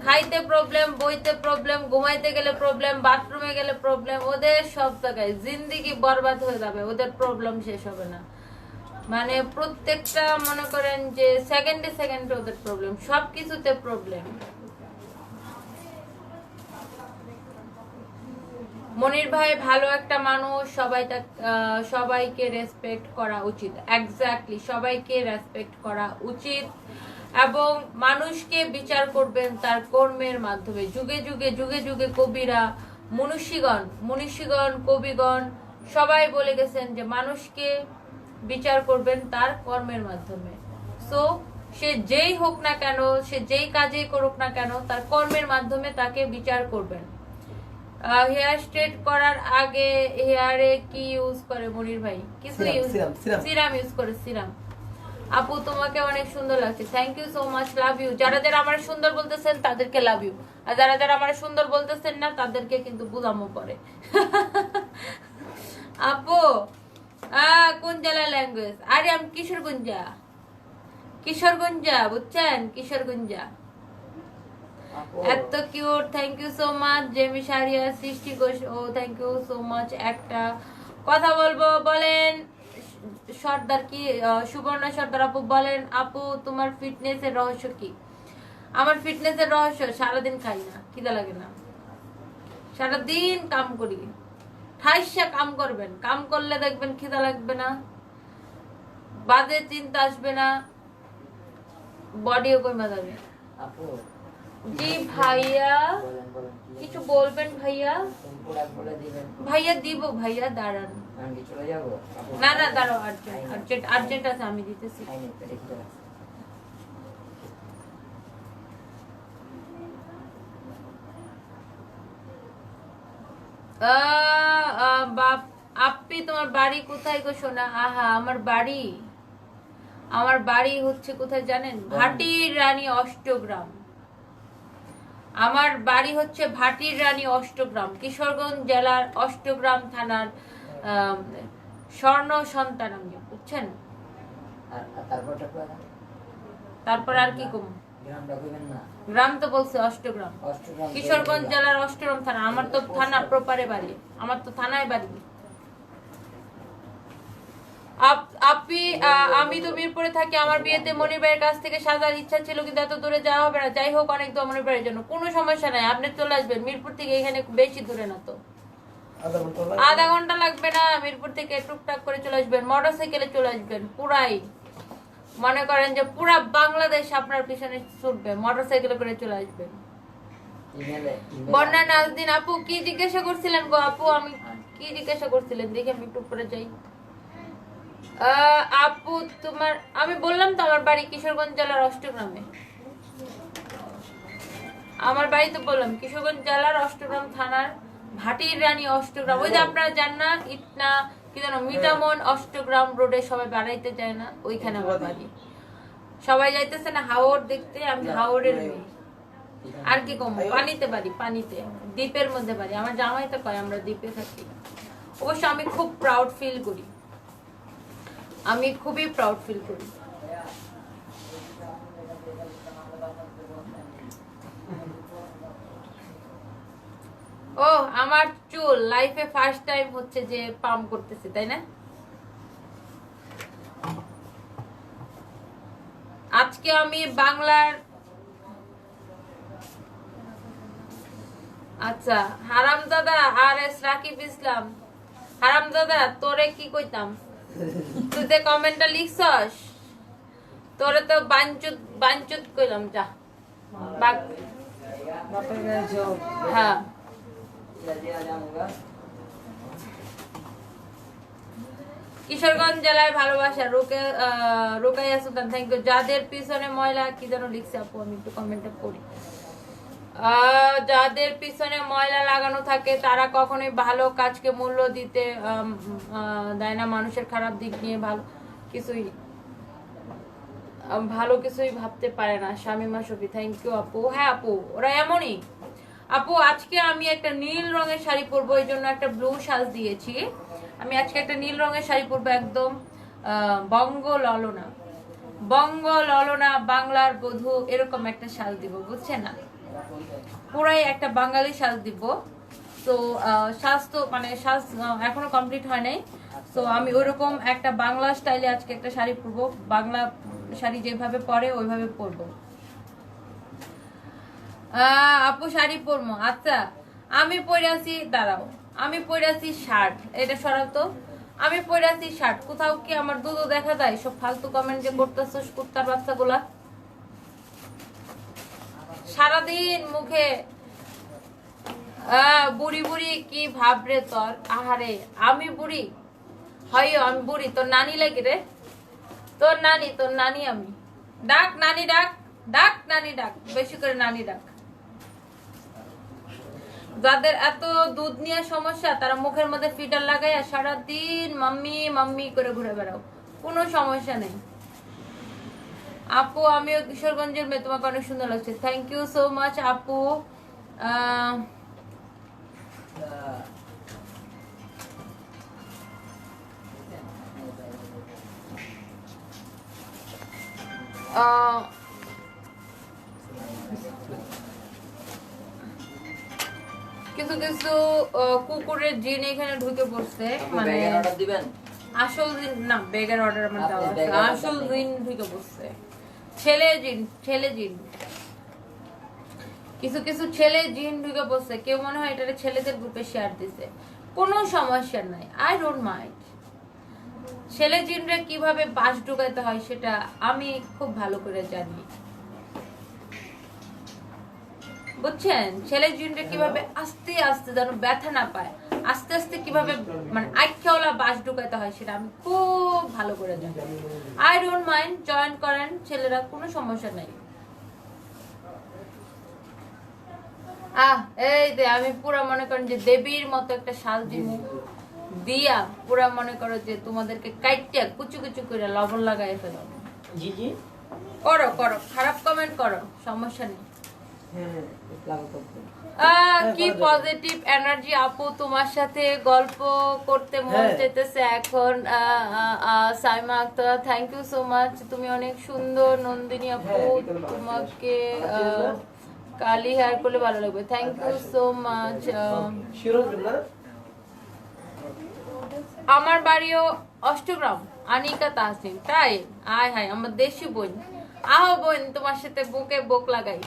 খাইতে প্রবলেম, বইতে প্রবলেম, ঘুমাইতে গেলে প্রবলেম, বাথরুমে গেলে প্রবলেম, ওদের সব জায়গায় জিন্দিগি বরবাদ হয়ে যাবে, ওদের প্রবলেম শেষ হবে না। মানে প্রত্যেকটা মনে করেন যে সেকেন্ডে ওদের প্রবলেম, সবকিছুতে প্রবলেম। মনির ভাই ভালো একটা মানুষ, সবাইকে রেসপেক্ট করা উচিত। এক্স্যাক্টলি, সবাইকে রেসপেক্ট করা উচিত এবং মানুষকে বিচার করবেন তার কর্মের মাধ্যমে। যুগে যুগে যুগে যুগে কবিরা, মনীষীগণ, কবিগণ সবাই বলে গেছেন যে মানুষকে বিচার করবেন তার কর্মের মাধ্যমে। সো সে যেই হোক না কেন, সে যেই কাজেই করুক না কেন, তার কর্মের মাধ্যমে তাকে বিচার করবেন। হেয়ার স্ট্রেট করার আগে হেয়ারে কি ইউজ করে মনির ভাই? কিছু সিরাম ইউজ করে, সিরাম। আপু তোমাকে অনেক সুন্দর লাগছে, thank you so much, love you. যারা যারা আমার সুন্দর বলতেছেন তাদেরকে লাভ ইউ, আর যারা যারা আমার সুন্দর বলতেছেন না তাদেরকে কিন্তু বুঝামো পরে। আপু কোন জেলা ল্যাঙ্গুয়েজ? আরে আমি কিশোরগঞ্জা, বুঝছেন? কিশোরগঞ্জা। এত cute, thank you so much. Jamie Sariya, Srishti Ghosh, ও থ্যাংক ইউ সো মাচ। একটা কথা বলবো, বলেন সর্দার কি, সুবর্ণা সর্দার আপু বলেন, আপু তোমার ফিটনেসের রহস্য কি? আমার ফিটনেসের রহস্য সারাদিন খাই না, খিদা লাগে না, সারাদিন কাম করি। ঠাইসা কাম করবেন, কাম করলে দেখবেন খিদা লাগবে না, বাজে চিন্তা আসবে না, বডিও কমে যাবে। জি ভাইয়া, কিছু বলবেন ভাইয়া? ভাইয়া দিব, ভাইয়া দাঁড়ান। না না দাঁড়াও, আর্জেন্ট আছে, আমি দিতেছি। আপনি তোমার বাড়ি কোথায় গো সোনা? আহা, আমার বাড়ি হচ্ছে কোথায় জানেন? ভাটির রানী অষ্টগ্রাম। আমার বাড়ি হচ্ছে ভাটির রানী অষ্টগ্রাম, কিশোরগঞ্জ জেলার অষ্টগ্রাম থানার স্বর্ণ সন্তান আমি, বুঝছেন? তারপর আর কি কম? গ্রাম তো বলছে অষ্টগ্রাম, কিশোরগঞ্জ জেলার অষ্টগ্রাম থানা। আমার তো থানা প্রপারে বাড়ি, আমার তো থানায় বাড়ি। আমি তো মিরপুরে থাকি। আমার বিয়েতে মনির ভাইয়ের কাছ থেকে সাজার ইচ্ছা ছিল, কিন্তু এত দূরে যাওয়া হবে না। যাই হোক, অনেক দূর মনির ভাইয়ের জন্য, কোনো সমস্যা নাই, আপনি চলে আসবেন। মিরপুর থেকে এখানে বেশি দূরে না তো, আধা ঘন্টা লাগবে না। মিরপুর থেকে টুকটাক করে চলে আসবেন, মোটরসাইকেলে চলে আসবেন। পুরাই মনে করেন যে পুরা বাংলাদেশ আপনার পিছনে ছুটবে, মোটরসাইকেলে করে চলে আসবেন। বন্যা নাজদিন আপু কি জিজ্ঞাসা করছিলেন গো? আপু আমি কি জিজ্ঞাসা করছিলেন দেখি, আমি একটু উপরে যাই। আপু তোমার, আমি বললাম তো আমার বাড়ি কিশোরগঞ্জ জেলার অষ্টগ্রামে। আমার বাড়ি তো বললাম কিশোরগঞ্জ জেলার অষ্টগ্রাম থানার ভাটির রানী অষ্টগ্রাম। ওই যে আপনারা জান না, ইটনা কি জানো, মিটামন অষ্টগ্রাম রোডে সবাই বেড়াইতে যায় না, ওইখানে আমার বাড়ি। সবাই যাইতেছে না হাওড় দেখতে, আমি হাওড়ের মেয়ে। আর কি কম, পানিতে বাড়ি, পানিতে, দ্বীপের মধ্যে বাড়ি। আমার জামাই তো কয় আমরা দ্বীপে থাকি। অবশ্য আমি খুব প্রাউড ফিল করি, আমি খুবই প্রাউড ফিল করি। ও আমার চুল লাইফে ফার্স্ট টাইম হচ্ছে যে পাম্প করতেছে, তাই না? আজকে আমি বাংলার, আচ্ছা হারামজাদা আর এস রাকিব ইসলাম, হারামজাদা তোরে কি কইতাম, তুই যে কমেন্টটা লিখছস, তোরে তো বাঞ্চুত কইলাম, যা বাক। হ্যাঁ কিশোরগঞ্জ জেলায় ভালোবাসা, রোকাইয়া সুলতান, থ্যাংক ইউ। যাদের পিছনে ময়লা, কি যেন লিখছে আপু, আমি একটু কমেন্টে পড়ি। যাদের পিছনে ময়লা লাগানো থাকে তারা কখনোই ভালো কাজকে মূল্য দিতে দেয় না। মানুষের খারাপ দিক নিয়ে ভালো কিছুই ভাবতে পারে না। শামিমা শফি, থ্যাংক ইউ আপু। হ্যাঁ আপু, ওরা এমনই। আপু আজকে আমি একটা নীল রঙের শাড়ি পরবো, এই জন্য একটা ব্লু সাজ দিয়েছি। আমি আজকে একটা নীল রঙের শাড়ি পরবো, একদম বঙ্গ ললনা, বাংলার বধূ, এরকম একটা সাজ দিব, বুঝছেন না? পুরাই একটা বাঙালি সাজ দিব। তো সাজ তো মানে সাজ এখনো কমপ্লিট হয় নাই। তো আমি ওইরকম একটা বাংলা স্টাইলে আজকে একটা শাড়ি পরবো, বাংলা শাড়ি যেভাবে পরে ওইভাবে পরবো। আপু শাড়ি পরবো, আচ্ছা আমি পরে আছি, দাঁড়াও আমি পরে আছি শার্ট, এটা সরাও তো। আমি পরে আছি শার্ট, কোথাও কি আমার দুধ দেখা যায়? সব ফালতু কমেন্ট যে করতেছো কুত্তার বাচ্চাগুলা। সারাদিন মুখে বুড়ি বুড়ি কি ভাবরে তোর। আহারে আমি বুড়ি হয়ও, আমি বুড়ি, তোর নানি লাগে রে, তোর নানি আমি। ডাক নানি ডাক, ডাক নানি ডাক, বেশি করে নানি ডাক। যাদের এত দুধ নিয়ে সমস্যা তারা মুখের মধ্যে ফিল্টার লাগাইয়া সারাদিন মাম্মি মাম্মি করে ঘুরে বেড়াও, কোনো সমস্যা নেই। আপু আমিও কিশোরগঞ্জের মেয়ে, তোমাকে অনেক সুন্দর লাগছে। থ্যাংক ইউ সো মাচ আপু। কিছু কিছু কুকুরের জিন এখানে ঢুকে পড়ছে, মানে আসল জিন না, বেগের অর্ডার আমার দেওয়া আছে, আসল জিন ঢুকে পড়ছে। ছেলে জিন কিছু কিছু ছেলে জিন ঢুকে পড়ছে। কেউ মনে হয় এটা ছেলেদের গ্রুপে শেয়ার দিছে, কোনো সমস্যা নাই, আই ডোন্ট মাইন্ড। ছেলে জিনরা কিভাবে বাস ঢুকাইতে হয় সেটা আমি খুব ভালো করে জানি, বুঝছেন? ছেলে জিনরা কিভাবে আস্তে আস্তে যেন ব্যথা না পায়, আস্তে আস্তে কিভাবে মানে আইখ্যাওয়ালা বাস ঢুকাইতে হয় সেটা আমি খুব ভালো করে জানি। আই ডোন্ট মাইন্ড, জয়েন করেন ছেলেরা, কোনো সমস্যা নাই। এই যে আমি পুরো মনে করেন যে দেবীর মতো একটা সাজদি মুখ দিয়া পুরা মনে করো যে তোমাদেরকে কাইটিয়া কুচু কুচু করে লবণ লাগাই ফেলো। জি জি করো করো, খারাপ কমেন্ট করো, সমস্যা নেই। কি পজিটিভ এনার্জি আপু, তোমার সাথে গল্প করতে মন চাইতেছে এখন। Saima Akter, thank you so much, তুমি অনেক সুন্দর। নন্দিনী আপু, তোমাকে কালি হেয়ার করলে ভালো লাগবে, থ্যাংক ইউ সো মাচ। আমার বাড়িও অষ্টগ্রাম, আনিকা তাহসিন, তাই? আয় হায় আমার দেশি বোন, আহ বোন তোমার সাথে বুকে বুক লাগাই।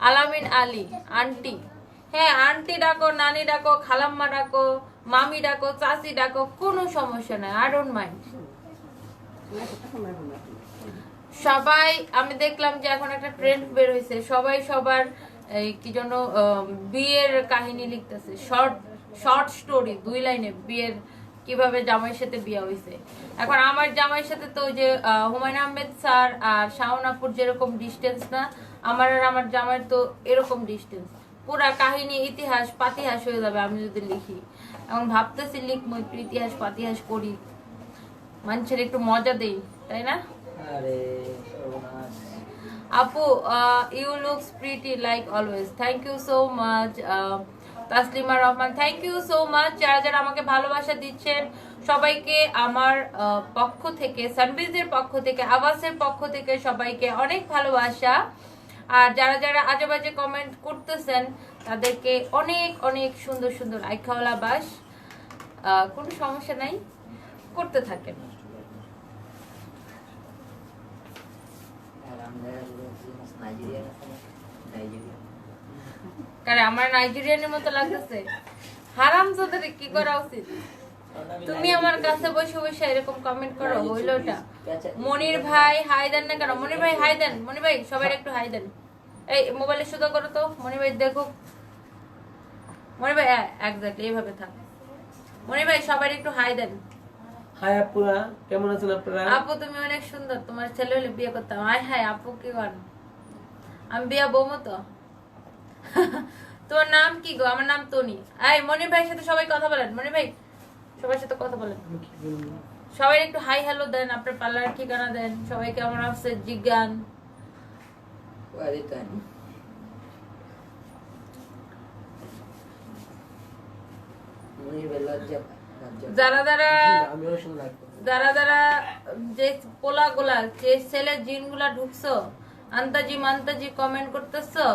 আলামিন আলী, আন্টি, হ্যাঁ আন্টি ডাকো, নানি ডাকো, খালাম্মা ডাকো, মামি ডাকো, চাচি ডাকো, কোনো সমস্যা নাই, আই ডোন্ট মাইন্ড। সবাই, আমি দেখলাম যে এখন একটা ট্রেন্ড বের হয়েছে, সবাই সবার এই কি জন্য বিয়ের কাহিনী লিখতেছে, শর্ট স্টোরি 2 লাইনে বিয়ের, কিভাবে জামাইয়ের সাথে বিয়ে হয়েছে। এখন আমার জামাইয়ের সাথে তো ওই যে হুমায়ুন আহমেদ স্যার আর শাওনাপুর যেরকম ডিস্টেন্স না, আমার আর আমার জামাইয়ের তো এরকম ডিস্টেন্স। পুরা কাহিনী ইতিহাস পাতিহাস হয়ে যাবে আমি যদি লিখি। এখন ভাবতেছি লিখবো, একটু ইতিহাস পাতিহাস করি, মানুষের একটু মজা দেই, তাই না? আপু you looks pretty like always, thank you so much. Taslima Rahman, thank you so much. যারা যারা আমাকে ভালোবাসা দিচ্ছেন সবাইকে আমার পক্ষ থেকে, সানবিজের পক্ষ থেকে, আবাসের পক্ষ থেকে সবাইকে অনেক ভালোবাসা। আর যারা যারা আজেবাজে কমেন্ট করতেছেন তাদেরকে অনেক অনেক সুন্দর সুন্দর আইখাওয়ালা বাস। কোনো সমস্যা নাই, করতে থাকেন। কারণ আমার নাইজেরিয়ানের মতো লাগতেছে, হারামজাদারে কি করা উচিত? তুমি আমার কাছে বসে বসে এরকম কমেন্ট করো, হইলো ওটা? মনির ভাই হাই দেন না কেন? মনির ভাই হাই দেন, মনির ভাই সবাই একটু হাই দেন। এই মোবাইলে সুদা করো তো, মনির ভাই দেখো, মনির ভাই এক্স্যাক্টলি এইভাবে থাক। মনির ভাই সবাই একটু হাই দেন। হাই আপুরা, কেমন আছেন আপনারা? আপু তুমি অনেক সুন্দর, তোমার ছেলে হলে বিয়ে করতাম। আয় হাই আপু কি করেন? আমি বিয়া বৌমো তো। তোমার নাম কি গো? আমার নাম তনি। এই মনির ভাইয়ের সাথে সবাই কথা বলেন, মনির ভাই সবার সাথে কথা বলেন, সবাই একটু হাই হ্যালো দেন, আপনার পার্লার ঠিকানা দেন, সবাইকে আমার আসছে জিজ্ঞান। যারা যারা যে পোলা গুলা, যে ছেলে জিন গুলা ঢুকছো, আন্তাজি মান্তাজি কমেন্ট করতেছো,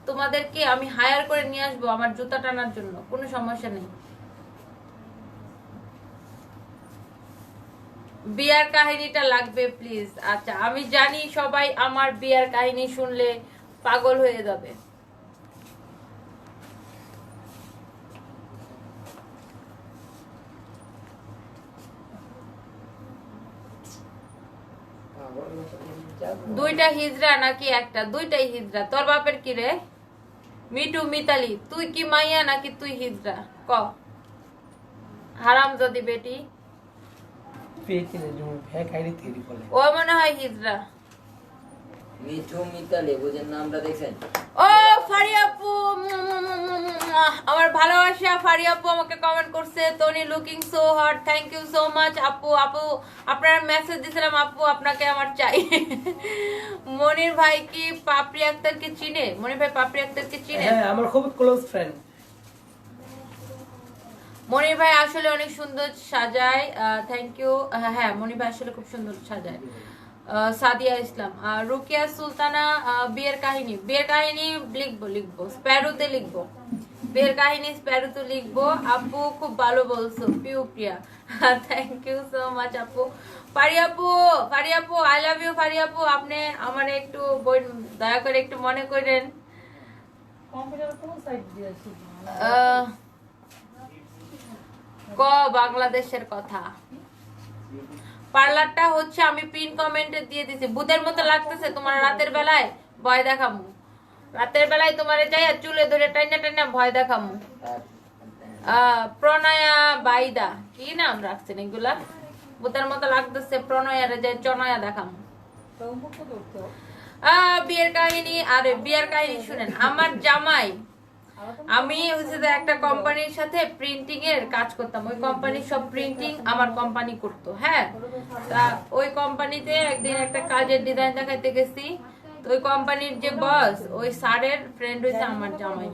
তোমাদেরকে আমি হায়ার করে নিয়ে আসবো আমার জুতা টানার জন্য, কোনো সমস্যা নেই। বিয়ার কাহিনীটা লাগবে প্লিজ। আচ্ছা আমি জানি সবাই আমার বিয়ার কাহিনী শুনলে পাগল হয়ে যাবে। দুইটা হিজড়া নাকি একটা? দুইটাই হিজড়া। তোর বাপের কি রে? মিটু মিতালি, তুই কি মাইয়া নাকি তুই হিজড়া? ক। হারাম যদি বেটি। ও মনে হয় হিজড়া। মিঠু মিতালি বুঝেন নামটা দেখছেন? ও ফারিয়া আপু, আমার ভালোবাসা ফারিয়া আপু আমাকে কমেন্ট করছে, Toni looking so hot, thank you so much আপু। আপু আপনার মেসেজ দিছিলাম, আপু আপনাকে আমার চাই। মনির ভাই কি পাপড়ি আক্তারকে চিনে? মনির ভাই পাপড়ি আক্তারকে চিনে? হ্যাঁ, আমার খুব ক্লোজ ফ্রেন্ড। মনির ভাই আসলে অনেক সুন্দর সাজায়, থ্যাংক ইউ। হ্যাঁ, মনির ভাই আসলে খুব সুন্দর সাজায়। সাদিয়া ইসলাম, রুকিয়া সুলতানা, বিয়ের কাহিনী। বিয়ের কাহিনী লিখবো স্প্যারোতে লিখবো, বিয়ের কাহিনী স্প্যারোতে লিখবো। আপু খুব ভালো বলছো, পিউ প্রিয়া, থ্যাংক ইউ সো মাচ আপু। ফারি আপু আই লাভ ইউ। ফারি আপু আপনি আমার একটু দয়া করে একটু মনে করেন। ক বাংলাদেশের কথা। পার্লারটা হচ্ছে আমি পিন কমেন্টে দিয়ে দিছি। বুদের মতো লাগতেছে তোমার রাতের বেলায়? ভয় দেখামু রাতের বেলায় তোমারে যাই চুলে ধরে টাইনা টাইনা ভয় দেখামু। প্রণয়া বাইদা, কি নাম রাখছেন এগুলা? বুদের মতো লাগতেছে, প্রণয়ারে যাই চনয়া দেখামু। বিয়ের কাহিনী। আরে বিয়ের কাহিনী শুনেন। আমার জামাই, আমি হচ্ছে যে একটা কোম্পানির সাথে প্রিন্টিং এর কাজ করতাম, ওই কোম্পানির সব প্রিন্টিং আমার কোম্পানি করতো। হ্যাঁ, তা ওই কোম্পানিতে একদিন একটা কাজের ডিজাইন দেখাইতে গেছি, তো ওই কোম্পানির যে বস, ওই স্যারের ফ্রেন্ড হয়েছে আমার জামাই।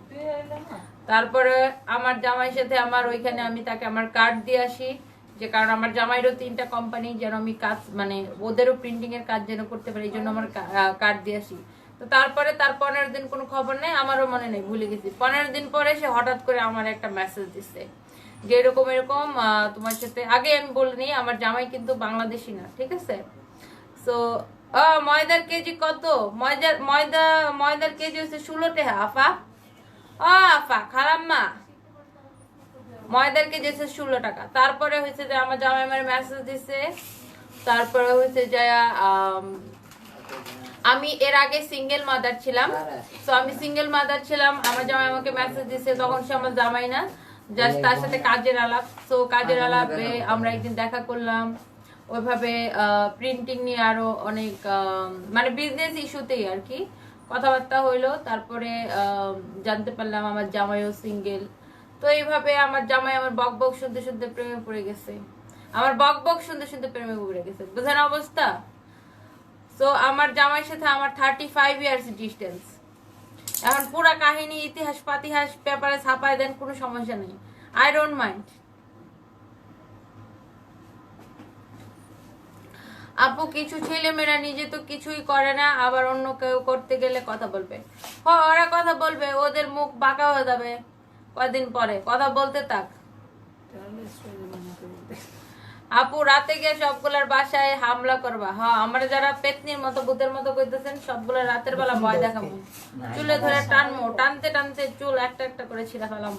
তারপরে আমার জামাইয়ের সাথে আমার ওইখানে আমি তাকে আমার কার্ড দিয়ে আসি, যে কারণ আমার জামাইরও 3টা কোম্পানি, যেন আমি কাজ মানে ওদেরও প্রিন্টিং এর কাজ যেন করতে পারি, এই জন্য আমার কার্ড দিয়ে আসি। তো তারপরে তার 15 দিন কোনো খবর নেই, আমারও মনে নেই, ভুলে গেছি। 15 দিন পরে সে হঠাৎ করে আমার একটা মেসেজ দিচ্ছে যে এরকম এরকম তোমার সাথে। আগে আমি বলিনি, আমার জামাই কিন্তু বাংলাদেশি না, ঠিক আছে? সো ময়দার কেজি কত? ময়দার কেজি হচ্ছে 16 টাকা আফা। আফা খারাম্মা, ময়দার কেজি হচ্ছে 16 টাকা। তারপরে হয়েছে যে আমার জামাই আমার মেসেজ দিচ্ছে। তারপরে হয়েছে যে আমি এর আগে সিঙ্গেল মাদার ছিলাম, তো আমি সিঙ্গেল মাদার ছিলাম, আমার জামাই আমাকে মেসেজ দিছে, তখন সে আমার জামাই না, জাস্ট তার সাথে কাজের আলাপ। তো কাজের আলাপে আমরা একদিন দেখা করলাম, ওইভাবে প্রিন্টিং নিয়ে আরো অনেক মানে বিজনেস ইস্যুতেই আর কি কথাবার্তা হইলো। তারপরে জানতে পারলাম আমার জামাইও সিঙ্গেল। তো এইভাবে আমার জামাই আমার বক বক শুনতে শুনতে প্রেমে পড়ে গেছে, আমার বক বক শুনতে শুনতে প্রেমে পড়ে গেছে, বুঝেন অবস্থা? সো আমার জামাইয়ের সাথে আমার 35 ইয়ার্স ডিস্টেন্স। এখন পুরা কাহিনী ইতিহাস পাতিহাস পেপারে ছাপায় দেন, কোনো সমস্যা নেই, আই ডোন্ট মাইন্ড। আপু কিছু ছেলে মেয়েরা নিজে তো কিছুই করে না, আবার অন্য কেউ করতে গেলে কথা বলবে। ওরা কথা বলবে, ওদের মুখ বাঁকা হয়ে যাবে কয়দিন পরে, কথা বলতে থাক। আপু রাতে গিয়ে সবগুলার বাসায় হামলা করবা। হ্যাঁ, আমরা যারা পেতনির মতো ভূতের মতো কইতেছেন সবগুলা রাতের বেলা ভয় দেখাবো, চুলে ধরে টানবো, টানতে টানতে চুল একটা একটা করে ছিঁড়া ফেলাম।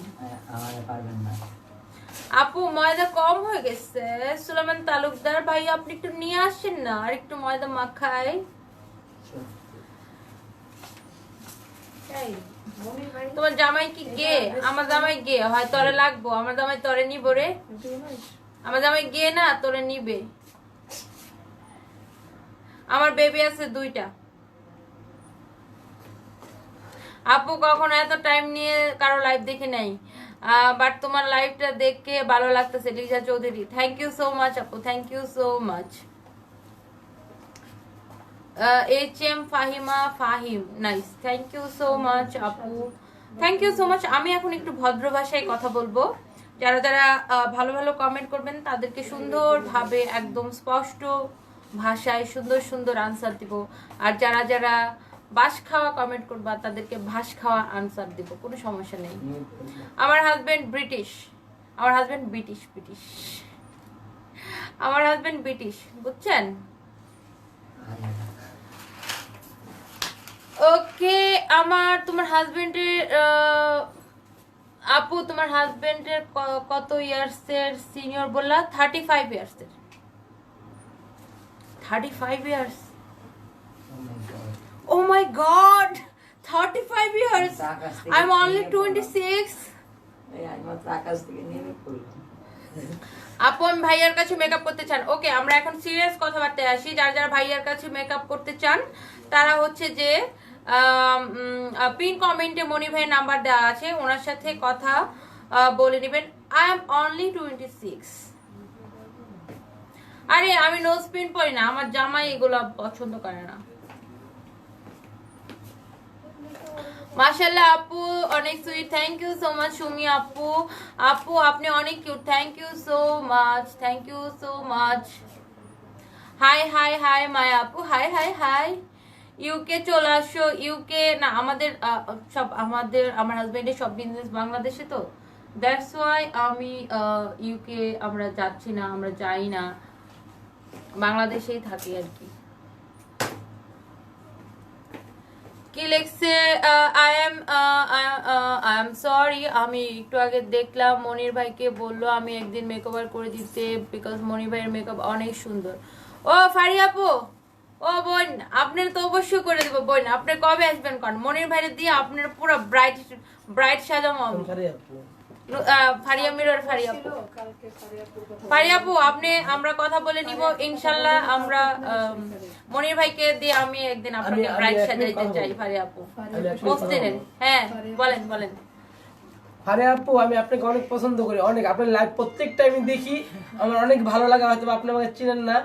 আপু ময়দা কম হয়ে গেছে। সুলেমান তালুকদার ভাই আপনি একটু নিয়ে আসেন না, আর একটু ময়দা মাখাই। তোমার জামাই কি গে? আমার জামাই গে হয়, তরে লাগবো। আমার জামাই তরে নিব রে, আমার জামাই গে না, তোরে নিবে। আমার বেবি আছে 2টা। আপু কখনো এত টাইম নিয়ে কারো লাইভ দেখে নাই, বাট তোমার লাইভটা দেখে ভালো লাগতেছে। Liza Chowdhury, thank you so much আপু, thank you so much. HM Fahima Fahim, nice, thank you so much আপু, থ্যাংক ইউ সো মাচ। আমি এখন একটু ভদ্র ভাষায় কথা বলবো। যারা যারা ভালো ভালো কমেন্ট করবেন তাদেরকে সুন্দরভাবে একদম স্পষ্ট ভাষায় সুন্দর সুন্দর আনসার দিব, আর যারা যারা বাস খাওয়া কমেন্ট করবা তাদেরকে ভাস খাওয়া আনসার দিব, কোনো সমস্যা নেই। আমার হাজবেন্ড ব্রিটিশ, আমার হাজবেন্ড ব্রিটিশ, আমার হাজবেন্ড ব্রিটিশ, বুঝছেন? ওকে, তোমার হাজবেন্ডের আপু তোমার হাজবেন্ডের কত ইয়ার্স এর সিনিয়র বললা? 35 ইয়ার্স এর। 35 years Oh my god, 35 years. আকাশ থেকে I'm only নেমে পড়লাম। 26. আমি মাত্র আকাশ থেকে নেমে পড়লাম। আপন ভাইয়ার কাছে মেকআপ করতে চান, ওকে আমরা এখন সিরিয়াস কথাবার্তায় আসি। যারা যারা ভাইয়ার কাছে মেকআপ করতে চান তারা হচ্ছে যে পিন কমেন্টে মনি ভাইয়ের নাম্বার দেওয়া আছে, ওনার সাথে কথা বলে নেবেন। I am only 26। আরে আমি নোজ পিন পরি না, আমার জামাই এগুলো পছন্দ করে না। মাশাআল্লাহ আপু অনেক sweet, thank you so much. Sumi আপু, আপু আপনি অনেক cute, thank you so much, thank you so much. Hi hi hi Maya আপু, হাই হাই হাই। ইউকে চলে আসো। ইউকে না, আমাদের সব আমার হাজবেন্ডের সব বিজনেস বাংলাদেশে, তো দ্যাটস ওয়াই আমি ইউকে আমরা যাচ্ছি না, আমরা যাই না, বাংলাদেশেই থাকি আর কি। কি লিখছে? আই এম সরি, আমি একটু আগে দেখলাম মনির ভাইকে বললো আমি একদিন মেকওভার করে দিতে, বিকজ মনির ভাইয়ের মেকআপ অনেক সুন্দর। ও ফারিয়া আপু, ও বোন, আপনার তো অবশ্যই করে দেবো বোন। আপনি কবে আসবেন কোন? মনির ভাইয়ের দিয়ে আপনার পুরো ব্রাইট সাজাবো আমি। ফারিয়া মিরর, ফারিয়া আপু, ফারিয়া আপু আপনি আমরা কথা বলে নিব ইনশাল্লাহ। আমরা মনির ভাইকে দিয়ে আমি একদিন আপনাকে ব্রাইট সাজাইতে চাই ফারিয়া আপু। মস্তিনের, হ্যাঁ বলেন বলেন। ফারিয়া আপু, আমি আপনাকে অনেক পছন্দ করি, অনেক। আপনার লাইভ প্রত্যেকটা আমি দেখি, আমার অনেক ভালো লাগে। হয়তো আপনি আমাকে চিনেন না,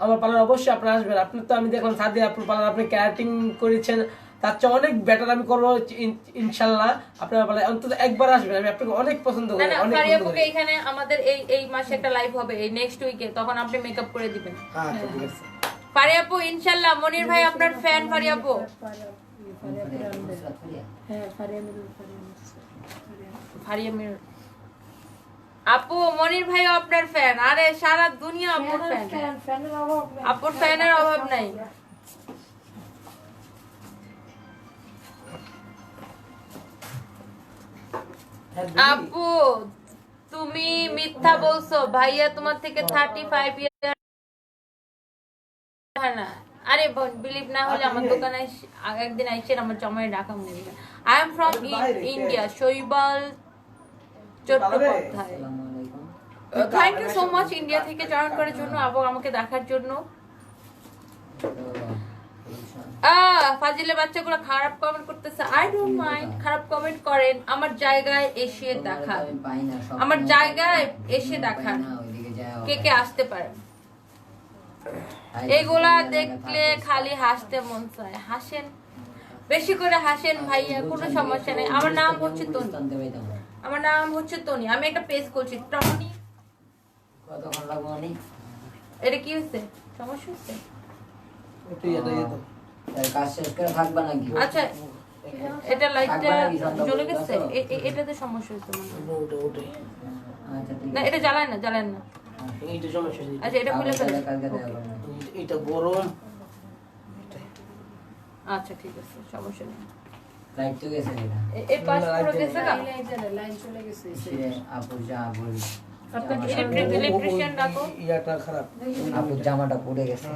আমার পার্লার অবশ্যই আপনি আসবেন। আপনি তো আমি দেখলাম সাদিয়া আপুর পার্লার আপনি ক্যারাটিং করেছেন, তার চেয়ে অনেক বেটার আমি করবো ইনশাল্লাহ। আপনার পার্লার অন্তত একবার আসবেন, আমি আপনাকে অনেক পছন্দ করি, অনেক ফারিয়া পছন্দ আপুকে করি। এখানে আমাদের এই মাসে একটা লাইভ হবে, এই নেক্সট উইকে, তখন আপনি মেকআপ করে দিবেন। আচ্ছা ঠিক আছে। ফারিয়া আপু ইনশাল্লাহ, মনির ভাই আপনার ফ্যান। ফারিয়া আপু, ফারিয়া মিরর আপু, মনির ভাইও আপনার ফ্যান। আরে সারা দুনিয়া আপুর ফ্যান, আপুর ফ্যানের অভাব নাই। আপু তুমি মিথ্যা বলছো, ভাইয়া তোমার থেকে 35 ইয়ার না। আরে বোন, বিলিভ না হলে আমার দোকানে একদিন আইসেন, আমার জমায় রাখা মনে। I am from India, Shaibal Chattopadhyay. Thank you so much India থেকে জয়েন করার জন্য এবং আমাকে দেখার জন্য। ফাজিলের বাচ্চাগুলো খারাপ কমেন্ট করতেছে, আই ডোন্ট মাইন্ড, খারাপ কমেন্ট করেন, আমার জায়গায় এসে দেখান, আমার জায়গায় এসে দেখান কে কে আসতে পারেন। এগুলা দেখলে খালি হাসতে মন চায়। হাসেন, বেশি করে হাসেন ভাইয়া, কোনো সমস্যা নেই। আমার নাম হচ্ছে তনি, আমার নাম হচ্ছে তনি। আমি একটা পেজ করছি, টনি। কতক্ষণ লাগবো? এটা কি হচ্ছে? সমস্যা হচ্ছে? কাজ শেষ করে থাকবা নাকি? আচ্ছা, এটা লাইটটা জ্বলে গেছে, এটাতে সমস্যা হচ্ছে মনে হয়। আচ্ছা ঠিক না, এটা জ্বালায় না, জ্বালায় না। এইটা সমস্যা। আচ্ছা, এটা খুলে ফেলে। এটা গরম। আচ্ছা ঠিক আছে, সমস্যা নেই। লাইট তো গেছে এটা। এই পাশ পুরো গেছে না? লাইন চলে গেছে। আপু যা বলি, ইলেকট্রিশিয়ান ডাকো। ইয়াটা খারাপ। আপুর জামাটা পুড়ে গেছে।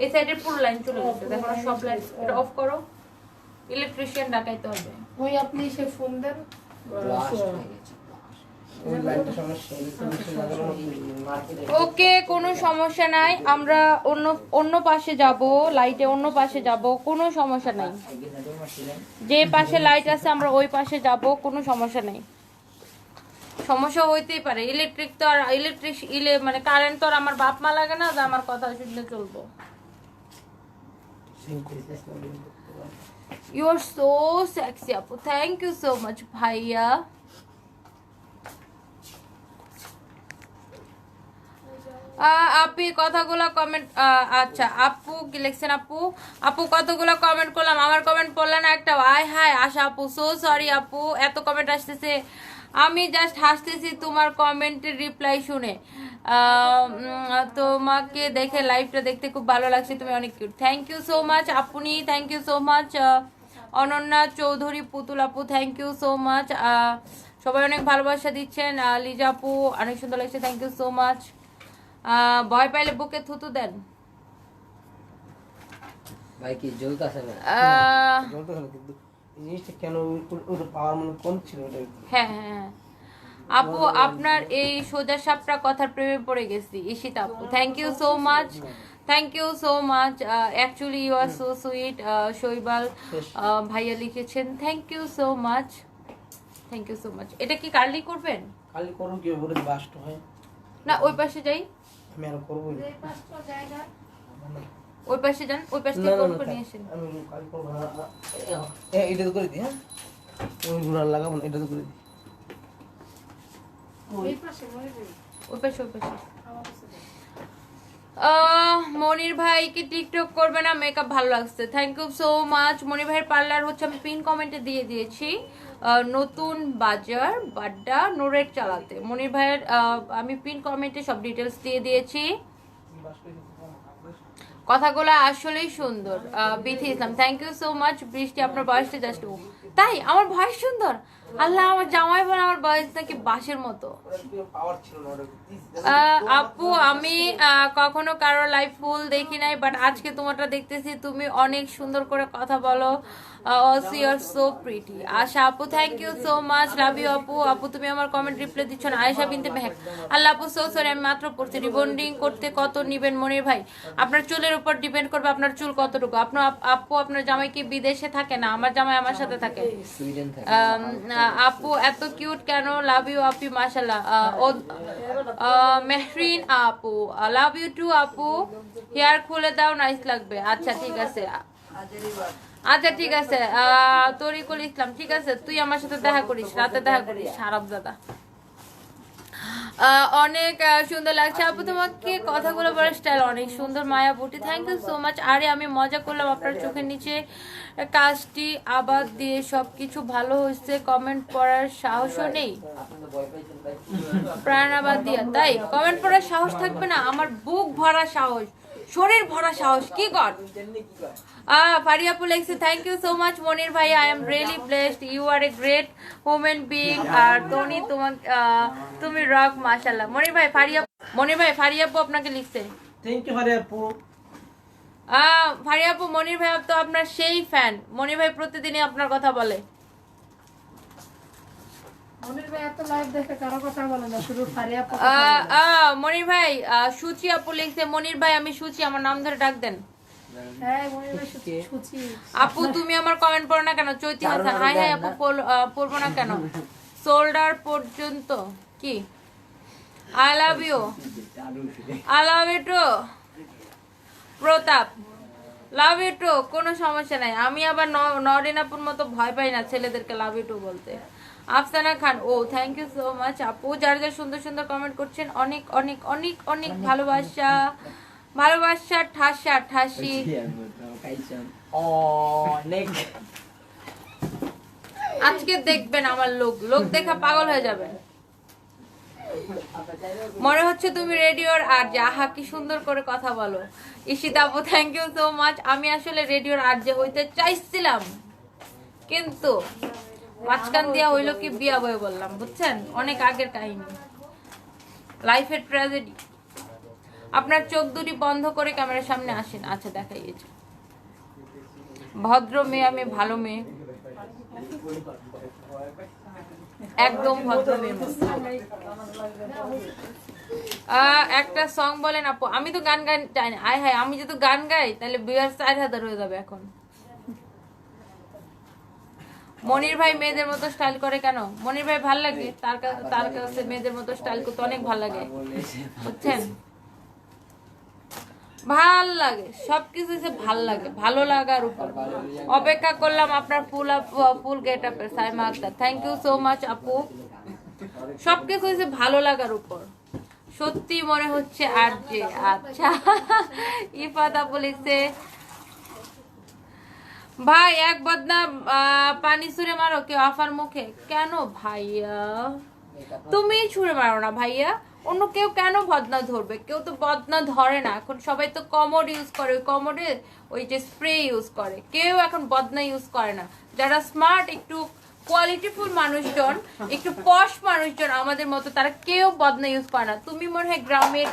এই সাইডের পুরো লাইন চলে গেছে, দেখো না সব লাইন। এটা অফ করো, ইলেকট্রিশিয়ান ডাকাইতে হবে। ওই আপনি সে ফোন দেন। ব্লাস্ট হয়ে গেছে। ওই লাইটটা সমস্যা, মার্কেটে। ওকে, কোনো সমস্যা নাই, আমরা অন্য পাশে যাব, লাইটে অন্য পাশে যাব, কোনো সমস্যা নাই। যে পাশে লাইট আছে আমরা ওই পাশে যাব, কোনো সমস্যা নাই। সমস্যা হইতেই পারে, ইলেকট্রিক তো আর মানে কারেন্ট তো আর আমার বাপ মা লাগে না যে আমার কথা শুনলে চলবো। ইউ আর সো সেক্সি আপু, থ্যাংক ইউ সো মাচ ভাইয়া। আপু কথাগুলো কমেন্ট, আচ্ছা আপু কি লিখছেন? আপু কতগুলো কমেন্ট করলাম, আমার কমেন্ট পড়লে না একটা। আয় হায় আশা আপু, সো সরি আপু, এত কমেন্ট আসতেছে, আমি জাস্ট হাসতেছি তোমার কমেন্টের রিপ্লাই শুনে। তোমাকে দেখে লাইভটা দেখতে খুব ভালো লাগছে, তুমি অনেক cute. Thank you so much আপনি, thank you so much. Ananya Chowdhury Putul আপু, থ্যাংক ইউ সো মাচ। সবাই অনেক ভালোবাসা দিচ্ছেন। লিজা আপু অনেক সুন্দর লাগছে, থ্যাংক ইউ সো মাচ। ভয় পাইলে বুকে থুতু দেন। ভাই কি জ্বলতাছে ভাই? বলতে হবে কিন্তু এই জিনিসটা কেন ওটা পাওয়ার মনে কম ছিল ওটা হ্যাঁ হ্যাঁ হ্যাঁ। আপু আপনার এই সোজা সাপটা কথার প্রেমে পড়ে গেছি। ঈশিতা আপু, thank you so much, thank you so much. Actually you are so sweet. Shaibal ভাইয়া লিখেছেন, thank you so much, thank you so much. এটা কি কার্লি করবেন? খালি করুন কি ওটা বাস্ট হয় না ওই পাশে যাই, আমি আর করবো না। এই পাঁচটা জায়গা ওই পাশে যান, ওই পাশ থেকে কোন করে নিয়ে আসেন। আমি কাল করবো না এটা তো করে দিই। হ্যাঁ ওই গুড়ার লাগাবো না, এটা তো করে দিই। এই পাশে মরে যাবে ওই পাশে, ওই পাশে। আমার কাছে দাও। মনির ভাই কি টিকটক করবে না? মেকআপ ভালো লাগছে, থ্যাংক ইউ সো মাচ। মনির ভাইয়ের পার্লার হচ্ছে আমি পিন কমেন্টে দিয়ে দিয়েছি, নতুন বাজার বাড্ডা নোরেট চালাতে। মনির ভাইয়ের আমি পিন কমেন্টে সব ডিটেলস দিয়ে দিয়েছি। কথাগুলো আসলেই সুন্দর। বিথি ইসলাম, থ্যাংক ইউ সো মাচ। বৃষ্টি আপনার বয়সটা জাস্ট, তাই আমার ভয়েস সুন্দর? আল্লাহ, আমার জামাই বলে আমার বয়স নাকি বাঁশের মতো। পাওয়ার ছিল না ওটা আপু আমি কখনো কারো লাইভ ফুল দেখি নাই, বাট আজকে তোমারটা দেখতেছি, তুমি অনেক সুন্দর করে কথা বলো। Also you are so pretty. Asha আপু, thank you so much, love you আপু। আপু তুমি আমার কমেন্ট রিপ্লাই দিচ্ছ না। আয়েশা বিনতে মেহেক, আল্লাহ আপু সো সরি, আমি মাত্র পড়ছি। রিবন্ডিং করতে কত নিবেন মনির ভাই? আপনার চুলের উপর ডিপেন্ড করবে আপনার চুল কতটুকু। আপনার আপু আপনার জামাই কি বিদেশে থাকে? না, আমার জামাই আমার সাথে থাকে। সুইডেন থেকে। আপু এত কিউট কেন? লাভ ইউ আপু, মাশাআল্লাহ। মেহরিন আপু, লাভ ইউ টু আপু। হেয়ার খুলে দাও, নাইস লাগবে। আচ্ছা ঠিক আছে, আচ্ছা ঠিক আছে। তরিকুল ইসলাম, ঠিক আছে তুই আমার সাথে দেখা করিস, রাতে দেখা করিস। হারাম দাদা, অনেক সুন্দর লাগছে আপু, তোমাকে কথাগুলো বলার স্টাইল অনেক সুন্দর। মায়া বুটি, থ্যাংক ইউ সো মাচ। আরে আমি মজা করলাম, আপনার চোখের নিচে কাজটি আবাদ দিয়ে সবকিছু ভালো হয়েছে, কমেন্ট পড়ার সাহসও নেই। প্রাণাবাদ দিয়া, তাই কমেন্ট পড়ার সাহস থাকবে না? আমার বুক ভরা সাহস, শরীর ভরা সাহস। কি কর? ফারিয়াপু লেখছে, thank you so much Monir ভাই, I am really blessed, you are a great human being. আর টনি তুমি রক, মাশাআল্লাহ। মনির ভাই ফারিয়াপু আপনাকে লিখছে, থ্যাংক ইউ ফারিয়া আপু। ফারিয়াপু মনির ভাই তো আপনার সেই ফ্যান। মনির ভাই প্রতিদিনই আপনার কথা বলে। মনির ভাই এত লাইভ দেখে কারো কথা বলে না, শুধু ফারিয়া আপু। মনির ভাই সুচি আপু লিখছে, মনির ভাই আমি সুচি, আমার নাম ধরে ডাক দেন। হ্যাঁ মনির ভাই সুচি। আপু তুমি আমার কমেন্ট পড়ো না কেন? চৈতি হাসান, হাই হাই আপু পড়বো না কেন? শোল্ডার পর্যন্ত কি? I love you, I love you too. Pratap, love you too, কোনো সমস্যা নাই। আমি আবার নরিন আপুর মতো ভয় পাই না ছেলেদেরকে লাভ ইউ টু বলতে। আফসানা খান, ও থ্যাংক ইউ সো মাচ আপু। যারা যারা সুন্দর সুন্দর কমেন্ট করছেন, অনেক অনেক অনেক অনেক ভালোবাসা, ভালোবাসা ঠাসা ঠাসি। আজকে দেখবেন আমার লোক দেখা পাগল হয়ে যাবেন। মনে হচ্ছে তুমি রেডিওর আর যে, আহা কি সুন্দর করে কথা বলো। ঈশিতা আপু, থ্যাংক ইউ সো মাচ। আমি আসলে রেডিওর আর যে হইতে চাইছিলাম, কিন্তু মাঝখান দিয়া হইলো কি বিয়া বয়ে বললাম, বুঝছেন? অনেক আগের কাহিনী, লাইফের ট্র্যাজেডি। আপনার চোখ দুটি বন্ধ করে ক্যামেরার সামনে আসেন। আচ্ছা দেখাই গেছে, ভদ্র মেয়ে, আমি ভালো মেয়ে, একদম ভদ্র মেয়ে। একটা সং বলেন আপু। আমি তো গান গাই চাই না। আয় হায়, আমি যদি গান গাই তাহলে বিয়ার 4000 হয়ে যাবে এখন। মনির ভাই মেয়েদের মতো স্টাইল করে কেন? মনির ভাই ভাল লাগে, তার কাছে মেয়েদের মতো স্টাইল করতে অনেক ভাল লাগে, বুঝছেন? ভাল লাগে, সবকিছু ভাল লাগে, ভালো লাগার উপর। অপেক্ষা করলাম আপনার ফুল গেট আপের। Saima Akter, thank you so much আপু। সবকিছু ভালো লাগার উপর। সত্যি মনে হচ্ছে আর যে, আচ্ছা। ইফাত আপু লিখছে, ভাই এক বদনা পানি ছুঁড়ে মারো কেউ আফার মুখে। কেন ভাইয়া? তুমি ছুঁড়ে মারো না ভাইয়া, অন্য কেউ কেন বদনা ধরবে? কেউ তো বদনা ধরে না এখন, সবাই তো কমোড ইউজ করে, ওই কমোডে ওই যে স্প্রে ইউজ করে, কেউ এখন বদনা ইউজ করে না। যারা স্মার্ট, একটু কোয়ালিটিফুল মানুষজন, একটু পশ মানুষজন আমাদের মতো, তারা কেউ বদনা ইউজ করে না। তুমি মনে হয় গ্রামের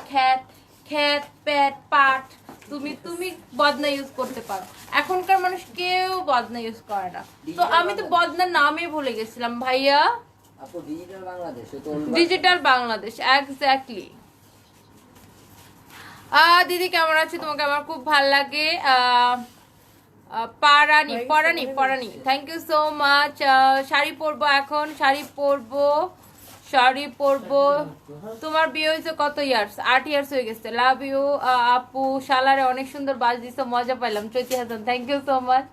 খ্যাত প্যাট পাট তুমি তুমি বদনা ইউজ করতে পারো। এখনকার মানুষ কেউ বদনা ইউজ করে না। তো আমি তো বদনার নামই ভুলে গেছিলাম ভাইয়া। আপু ডিজিটাল বাংলাদেশ তো ডিজিটাল বাংলাদেশ, এক্স্যাক্টলি। দিদি কেমন আছে? তোমাকে আমার খুব ভালো লাগে। Parani thank you so much. Sari পরবো এখন, শাড়ি পরবো। তোমার বিয়ে হয়েছে কত ইয়ার্স? 8 ইয়ার্স হয়ে গেছে। লাভ ইউ আপু। শালারে অনেক সুন্দর বাজ দিছো, মজা পাইলাম। Chaiti Hasan thank you so much.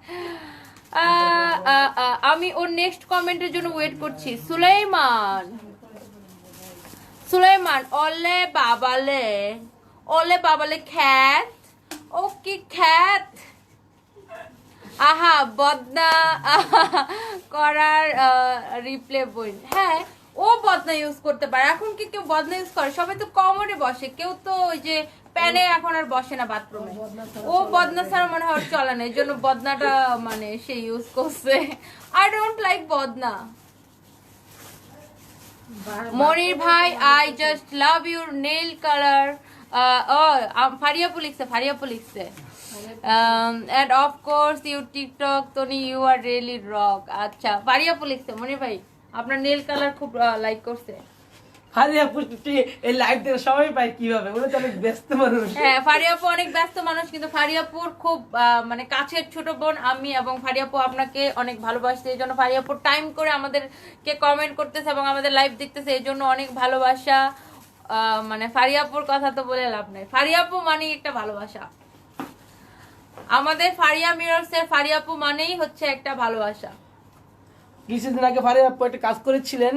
আমি ওর নেক্সট কমেন্টের জন্য ওয়েট করছি। সুলাইমান ওলে বাবালে খ্যাত। ওকে খ্যাত। আহা বদনা করার রিপ্লে বই। হ্যাঁ, ও বদনা ইউজ করতে পারে। এখন কি কেউ বদনা ইউজ করে? সবাই তো কমরে বসে, কেউ তো ওই যে প্যানে এখন আর বসে না বাথরুমে। ও বদনা ছাড়া মনে হয় ওর চলে না, এই জন্য বদনাটা মানে সে ইউজ করছে। আই ডোন্ট লাইক বদনা। মনির ভাই I just love your nail colour. ফারিয়াপু লিখছে and of course you TikTok Tony you are really rock। আচ্ছা, ফারিয়াপু লিখছে মনির ভাই আপনার নেল কালার খুব লাইক করছে। ফারিয়াপু এই লাইভ দেখে সবাই পায় কিভাবে? ওরা তো অনেক ব্যস্ত মানুষ। হ্যাঁ, ফারিয়াপু অনেক ব্যস্ত মানুষ, কিন্তু ফারিয়াপুর খুব মানে কাছের ছোট বোন আমি, এবং ফারিয়াপু আপনাকে অনেক ভালোবাসছে। এই জন্য ফারিয়াপুর টাইম করে আমাদেরকে কমেন্ট করতেছে এবং আমাদের লাইভ দেখতেছে, এই জন্য অনেক ভালোবাসা। মানে ফারিয়াপুর কথা তো বলে লাভ নাই, ফারিয়াপু মানে একটা ভালোবাসা। আমাদের ফারিয়া মিররসের ফারিয়াপু মানেই হচ্ছে একটা ভালোবাসা। কিছুদিন আগে ফারিয়াপু একটা কাজ করেছিলেন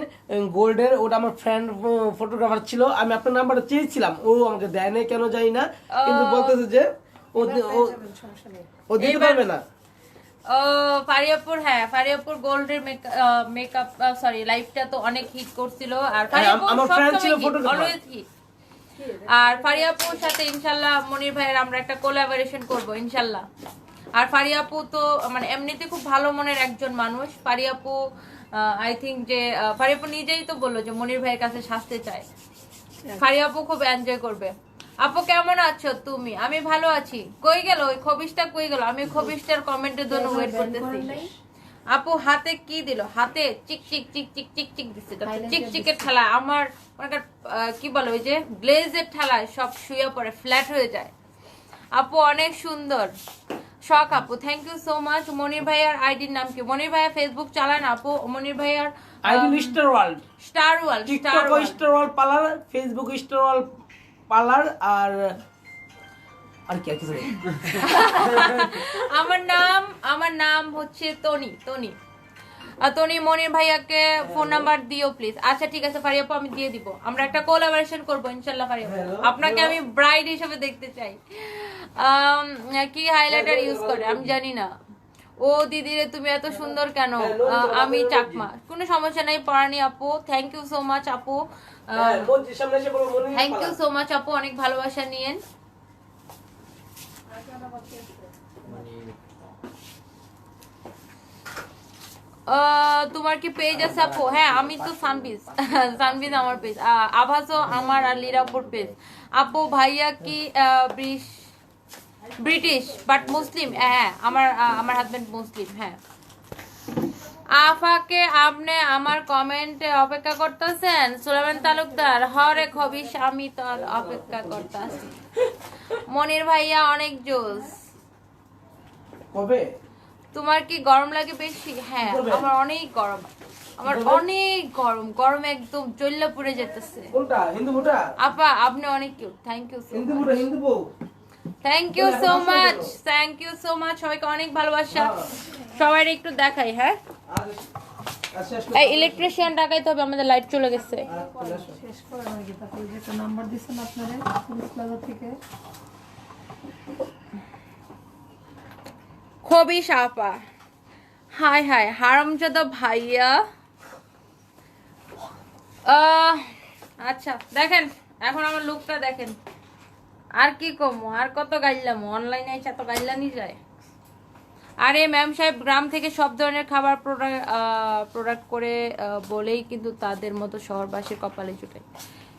গোল্ডের, ওটা আমার ফ্রেন্ড ফটোগ্রাফার ছিল। আমি আপনার নাম্বারটা চেয়েছিলাম, ও আমাকে দেয় না কেন জানি না, কিন্তু বলতেছে যে ও দিতে পারবে না। ফারিয়াপুর, হ্যাঁ ফারিয়াপুর গোল্ডের মেকআপ সরি লাইফটা তো অনেক হিট করছিল। আর আমার ফ্রেন্ড ছিল ফটোগ্রাফার। Always hit. আর ফারিয়াপুর সাথে ইনশাআল্লাহ মনির ভাইয়ের আমরা একটা কোলাবোরেশন করব ইনশাআল্লাহ। আর ফারিয়াপু তো মানে এমনিতে খুব ভালো মনের একজন মানুষ। ফারিয়াপু আই থিঙ্ক যে ফারিয়াপু নিজেই তো বললো যে মনির ভাইয়ের কাছে সাজতে চায়। ফারিয়াপু খুব এনজয় করবে। আপু কেমন আছো তুমি? আমি ভালো আছি। কই গেল ওই খবিশটা, কই গেল? আমি খবিশটার কমেন্টের জন্য ওয়েট করতেছি। আপু হাতে কি দিল? হাতে চিক চিক চিক চিক চিক চিক দিচ্ছে। চিক চিকের ঠেলা আমার কি বলে ওই যে গ্লেজের ঠেলায় সব শুয়ে পড়ে, ফ্ল্যাট হয়ে যায়। আপু অনেক সুন্দর। শখ আপু থ্যাংক ইউ সো মাচ। মনির ভাইয়ার আইডির নাম কি? মনির ভাইয়া ফেসবুক চালান আপু। মনির ভাইয়ার ID star world, TikTok star world parlour, Facebook star world parlour, আর কি আছে? আমার নাম হচ্ছে তনি। মনির ভাইয়াকে ফোন নাম্বার দিও প্লিজ। আচ্ছা ঠিক আছে ফারিয়াপু, আমি দিয়ে দিব। আমরা একটা কোলাবোরেশন করব ইনশাআল্লাহ ফারিয়াপু। আপনাকে আমি ব্রাইড হিসেবে দেখতে চাই। কি হাইলাইটার ইউজ করে আমি জানি না। ও দিদি রে তুমি এত সুন্দর কেন? আমি চাকমা। কোনো সমস্যা নাই পরানি আপু। থ্যাংক ইউ সো মাচ আপু। থ্যাংক ইউ সো মাচ আপু, অনেক ভালোবাসা নিয়েন। তোমার কি পেজ আছে আপু? হ্যাঁ আমি তো সানবিজ আমার পেজ, আভাসও আমার, আর লিরাপুর পেজ। আপু ভাইয়া কি ব্রিটিশ বাট মুসলিম? হ্যাঁ আমার হাজবেন্ড মুসলিম। হ্যাঁ আফাকে আপনি আমার কমেন্টে অপেক্ষা করতেছেন? সুলাইমান তালুকদার হরে খবিশ আমি তো অপেক্ষা করতেছি। মনির ভাইয়া অনেক জোস। কবে? তোমার কি গরম লাগে বেশি? হ্যাঁ আমার অনেক গরম, গরম একদম জ্বললে পুড়ে যেতেছে। কোনটা? হিন্দু মোটা? আপা আপনি অনেক কিউট। থ্যাংক ইউ সো হিন্দু মোটা, হিন্দু বউ। থ্যাংক ইউ সো মাচ সবাইকে অনেক ভালোবাসা। সবাই একটু দেখাই। হ্যাঁ এই ইলেকট্রিশিয়ান ডাকাইতে হবে, আমাদের লাইট চলে গেছে। শেষ করে নাকি তারপরে যে একটা নাম্বার দিছেন আপনারা পুলিশ প্লাজা থেকে। খবিশ আপা হাই হারামজাদা ভাইয়া। আচ্ছা দেখেন এখন আমার লুকটা দেখেন। আর কি কমো, আর কত গাইলাম? অনলাইনে এসে এত গাইলানি যায়। আরে ম্যাম সাহেব গ্রাম থেকে সব ধরনের খাবার প্রোডাক্ট করে বলেই কিন্তু তাদের মতো শহরবাসীর কপালে জুটে।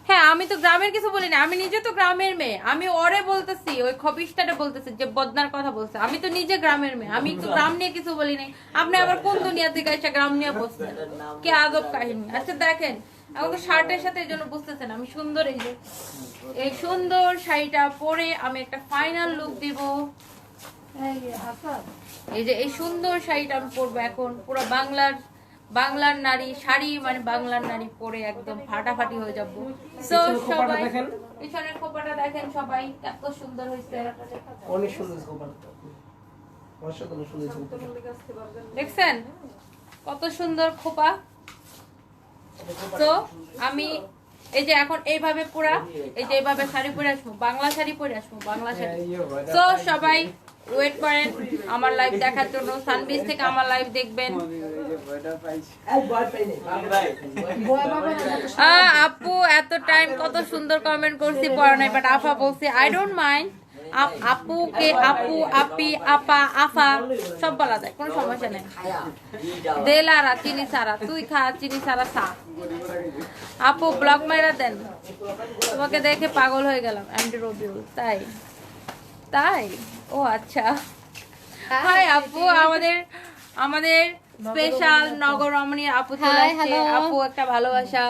হ্যাঁ আমি তো গ্রামের কিছু বলি না, আমি নিজে তো গ্রামের মেয়ে। আমি ওরে বলতেছি, ওই খবিশটারে বলতেছি যে বদনার কথা বলছে। আমি তো নিজে গ্রামের মেয়ে, আমি তো গ্রাম নিয়ে কিছু বলি নাই। আপনি আবার কোন দুনিয়া থেকে এসে গ্রাম নিয়ে বসছেন? কি আজব কাহিনী। আচ্ছা দেখেন, আমাকে শার্টের সাথে এই জন্য বুঝতেছেন আমি সুন্দর। এই যে এই সুন্দর শাড়িটা পরে আমি একটা ফাইনাল লুক দিব। এই যে এই সুন্দর শাড়িটা আমি পরবো এখন, পুরো বাংলার নারী শাড়ি, মানে বাংলার নারী পরে একদম ফাটাফাটি হয়ে যাবো। তো সবাই পিছনের খোপাটা দেখেন, সবাই কত সুন্দর হয়েছে, অনেক সুন্দর খোপাটা, অসাধারণ সুন্দর দেখছেন কত সুন্দর খোপা। তো আমি এই যে এখন এইভাবে পুরা, এই যে এইভাবে শাড়ি পরে আসবো, বাংলা শাড়ি পরে আসবো, বাংলা শাড়ি। তো সবাই ওয়েট করেন আমার লাইভ দেখার জন্য। সানবিচ থেকে আমার লাইভ দেখবেন। আপু এত টাইম কত সুন্দর কমেন্ট করছি, পড়া নাই, বাট আফা বলছে আই ডোন্ট মাইন্ড। আপুকে আপু, আপি, আপা, আফা সব বলা যায়, কোনো সমস্যা নেই। দেলারা চিনি সারা, তুই খা চিনি সারা সা। আপু ব্লগ মাইরা দেন, তোমাকে দেখে পাগল হয়ে গেলাম। এমডি রবিউল, তাই তাই? ও আচ্ছা। হাই আপু, আমাদের স্পেশাল নগর রমণীর আপু চলে আসছে। আপু একটা ভালোবাসা।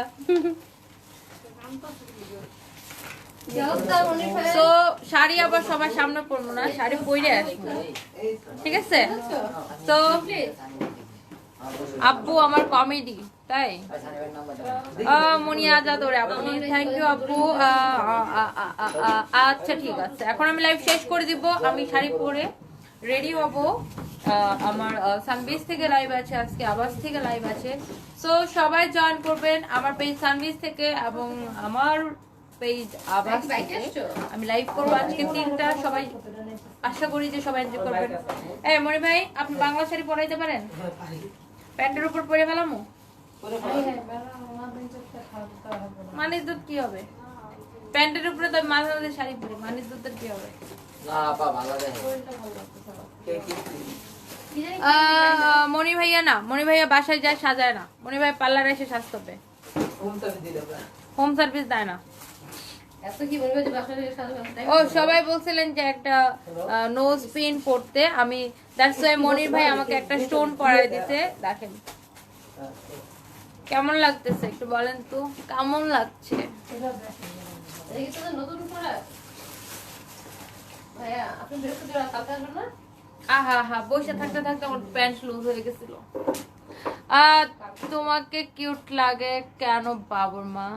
তো শাড়ি আবার সবার সামনে পরবো না, শাড়ি পরে আসবো, ঠিক আছে? তো আপু আমার কমেডি, তাই? মনি আজাদ ওরে আপনি, থ্যাংক ইউ আপু। আচ্ছা ঠিক আছে, এখন আমি লাইভ শেষ করে দিব। আমি শাড়ি পরে রেডি হব। আমার সানবিচ থেকে লাইভ আছে আজকে, আবাস থেকে লাইভ আছে। সো সবাই জয়েন করবেন আমার পেজ সানবিচ থেকে এবং আমার পেজ আবাস থেকে। আমি লাইভ করবো আজকে 3টা। সবাই আশা করি যে সবাই এনজয় করবেন। এই মনি ভাই, আপনি বাংলা শাড়ি পরাইতে পারেন? প্যান্টের উপর পরে ফেলামো? মানিস দুধ কি হবে? প্যান্টের উপরে তো মাঝে মাঝে শাড়ি পরি, মানিস দুধের কি হবে? মনি ভাইয়া না, মনি ভাইয়া বাসায় যায় সাজায় না, মনি ভাই পার্লারে এসে সাজতে হবে। হোম সার্ভিস দেয় না। ও সবাই বলছিলেন যে একটা নোজ পিন পড়তে, আমি দ্যাটস ওয়াই মনির ভাই আমাকে একটা স্টোন পরাই দিতে। দেখেন কেমন লাগতেছে একটু বলেন তো, কেমন লাগছে? আহা হা, বসে থাকতে থাকতে আমার প্যান্ট লুজ হয়ে গেছিল। তোমাকে কিউট লাগে কেন বাবুর মা?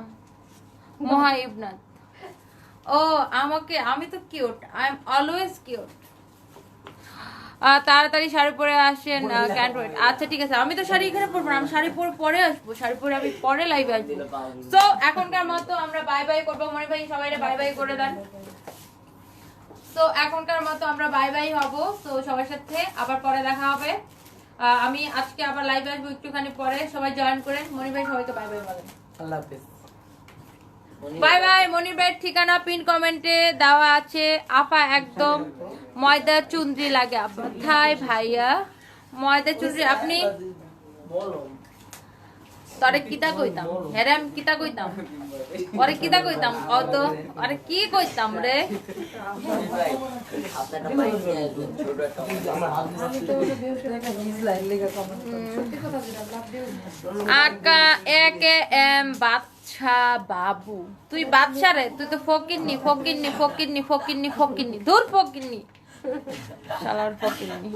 মহাইবনাথ। ও আমাকে, আমি তো cute, I am always cute. তাড়াতাড়ি শাড়ি পরে আসেন, ক্যান্ট ওয়েট। আচ্ছা ঠিক আছে, আমি তো শাড়ি এখানে পরবো না, আমি শাড়ি পরে পরে আসবো, শাড়ি পরে আমি পরে লাইভে আসবো। তো এখনকার মতো আমরা বাই বাই করবো। মনে ভাই সবাই বাই বাই করে দেন। তো এখনকার মতো আমরা বাই বাই হব। তো সবার সাথে আবার পরে দেখা হবে। আমি আজকে আবার লাইভে আসবো একটুখানি পরে, সবাই জয়েন করেন। মনি ভাই সবাইকে বাই বাই বলেন। আল্লাহ হাফেজ। Bye bye. মনির ভাইয়ের ঠিকানা পিন কমেন্টে দেওয়া আছে। আপা একদম ময়দা চুন্দ্রি লাগে আপা। থাই ভাইয়া ময়দা চুন্দ্রি আপনি তরে কিতা কইতাম? হেরে আমি কিতা কইতাম? ওরে কিতা কইতাম? কত আরে কি কইতাম রে? আকা একে এম বাদশা বাবু। তুই বাদশা রে? তুই তো ফকিন্নি ফকিন্নি ফকিন্নি ফকিন্নি ফকিন্নি, দূর ফকিন্নি, শালার ফকিন্নি।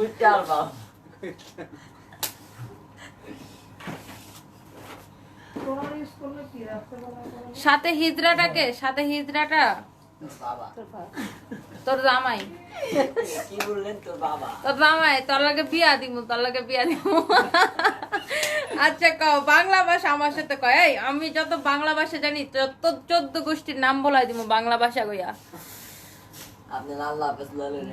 সাথে হিজড়াটাকে, সাথে হিজড়াটা তোর জামাই। কি বললেন? তোর বাবা? তোর জামাই, তোর লাগে বিয়া দিব, তোর লাগে বিয়া দিব। আচ্ছা কও বাংলা ভাষা আমার সাথে কয়। এই আমি যত বাংলা ভাষা জানি তত 14 গোষ্ঠীর নাম বলাই দিব বাংলা ভাষা কইয়া। আপনি আল্লাহ হাফেজ বলেন।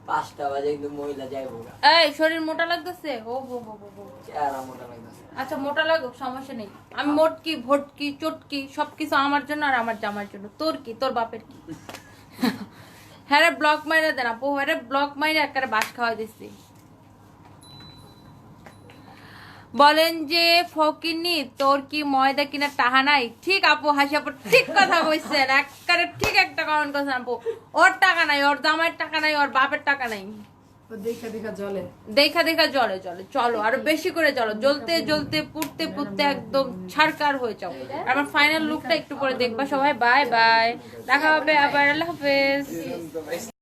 5টা বাজে একদম মহিলা যাইবো। এই শরীর মোটা লাগতেছে? ও হো হো হো। চেহারা মোটা লাগতেছে। আচ্ছা মোটা লাগুক, সমস্যা নেই। আমি মোটকি ভটকি চটকি সবকিছু আমার জন্য আর আমার জামার জন্য। তোর কি? তোর বাপের কি? হ্যাঁ রে ব্লক মাইরা দেন আপু, হ্যাঁ রে ব্লক মাইরা একেবারে বাস খাওয়াই দিচ্ছি। বলেন যে ফকিনি তোর কি ময়দা কিনা টাহা নাই? ঠিক আপু, হাসি আপু ঠিক কথা কইছেন, একবারে ঠিক একটা কমেন্ট করছেন আপু। ওর টাকা নাই, ওর জামাইয়ের টাকা নাই, ওর বাপের টাকা নাই, ও দেখা দেখা জলে। দেখা দেখা জলে জলে। চলো আরো বেশি করে চলো, জ্বলতে জ্বলতে পুড়তে পুড়তে একদম ছারকার হয়ে যাও। আমার ফাইনাল লুকটা একটু পরে দেখবা সবাই। বাই বাই, দেখা হবে আবার, আল্লাহ হাফেজ।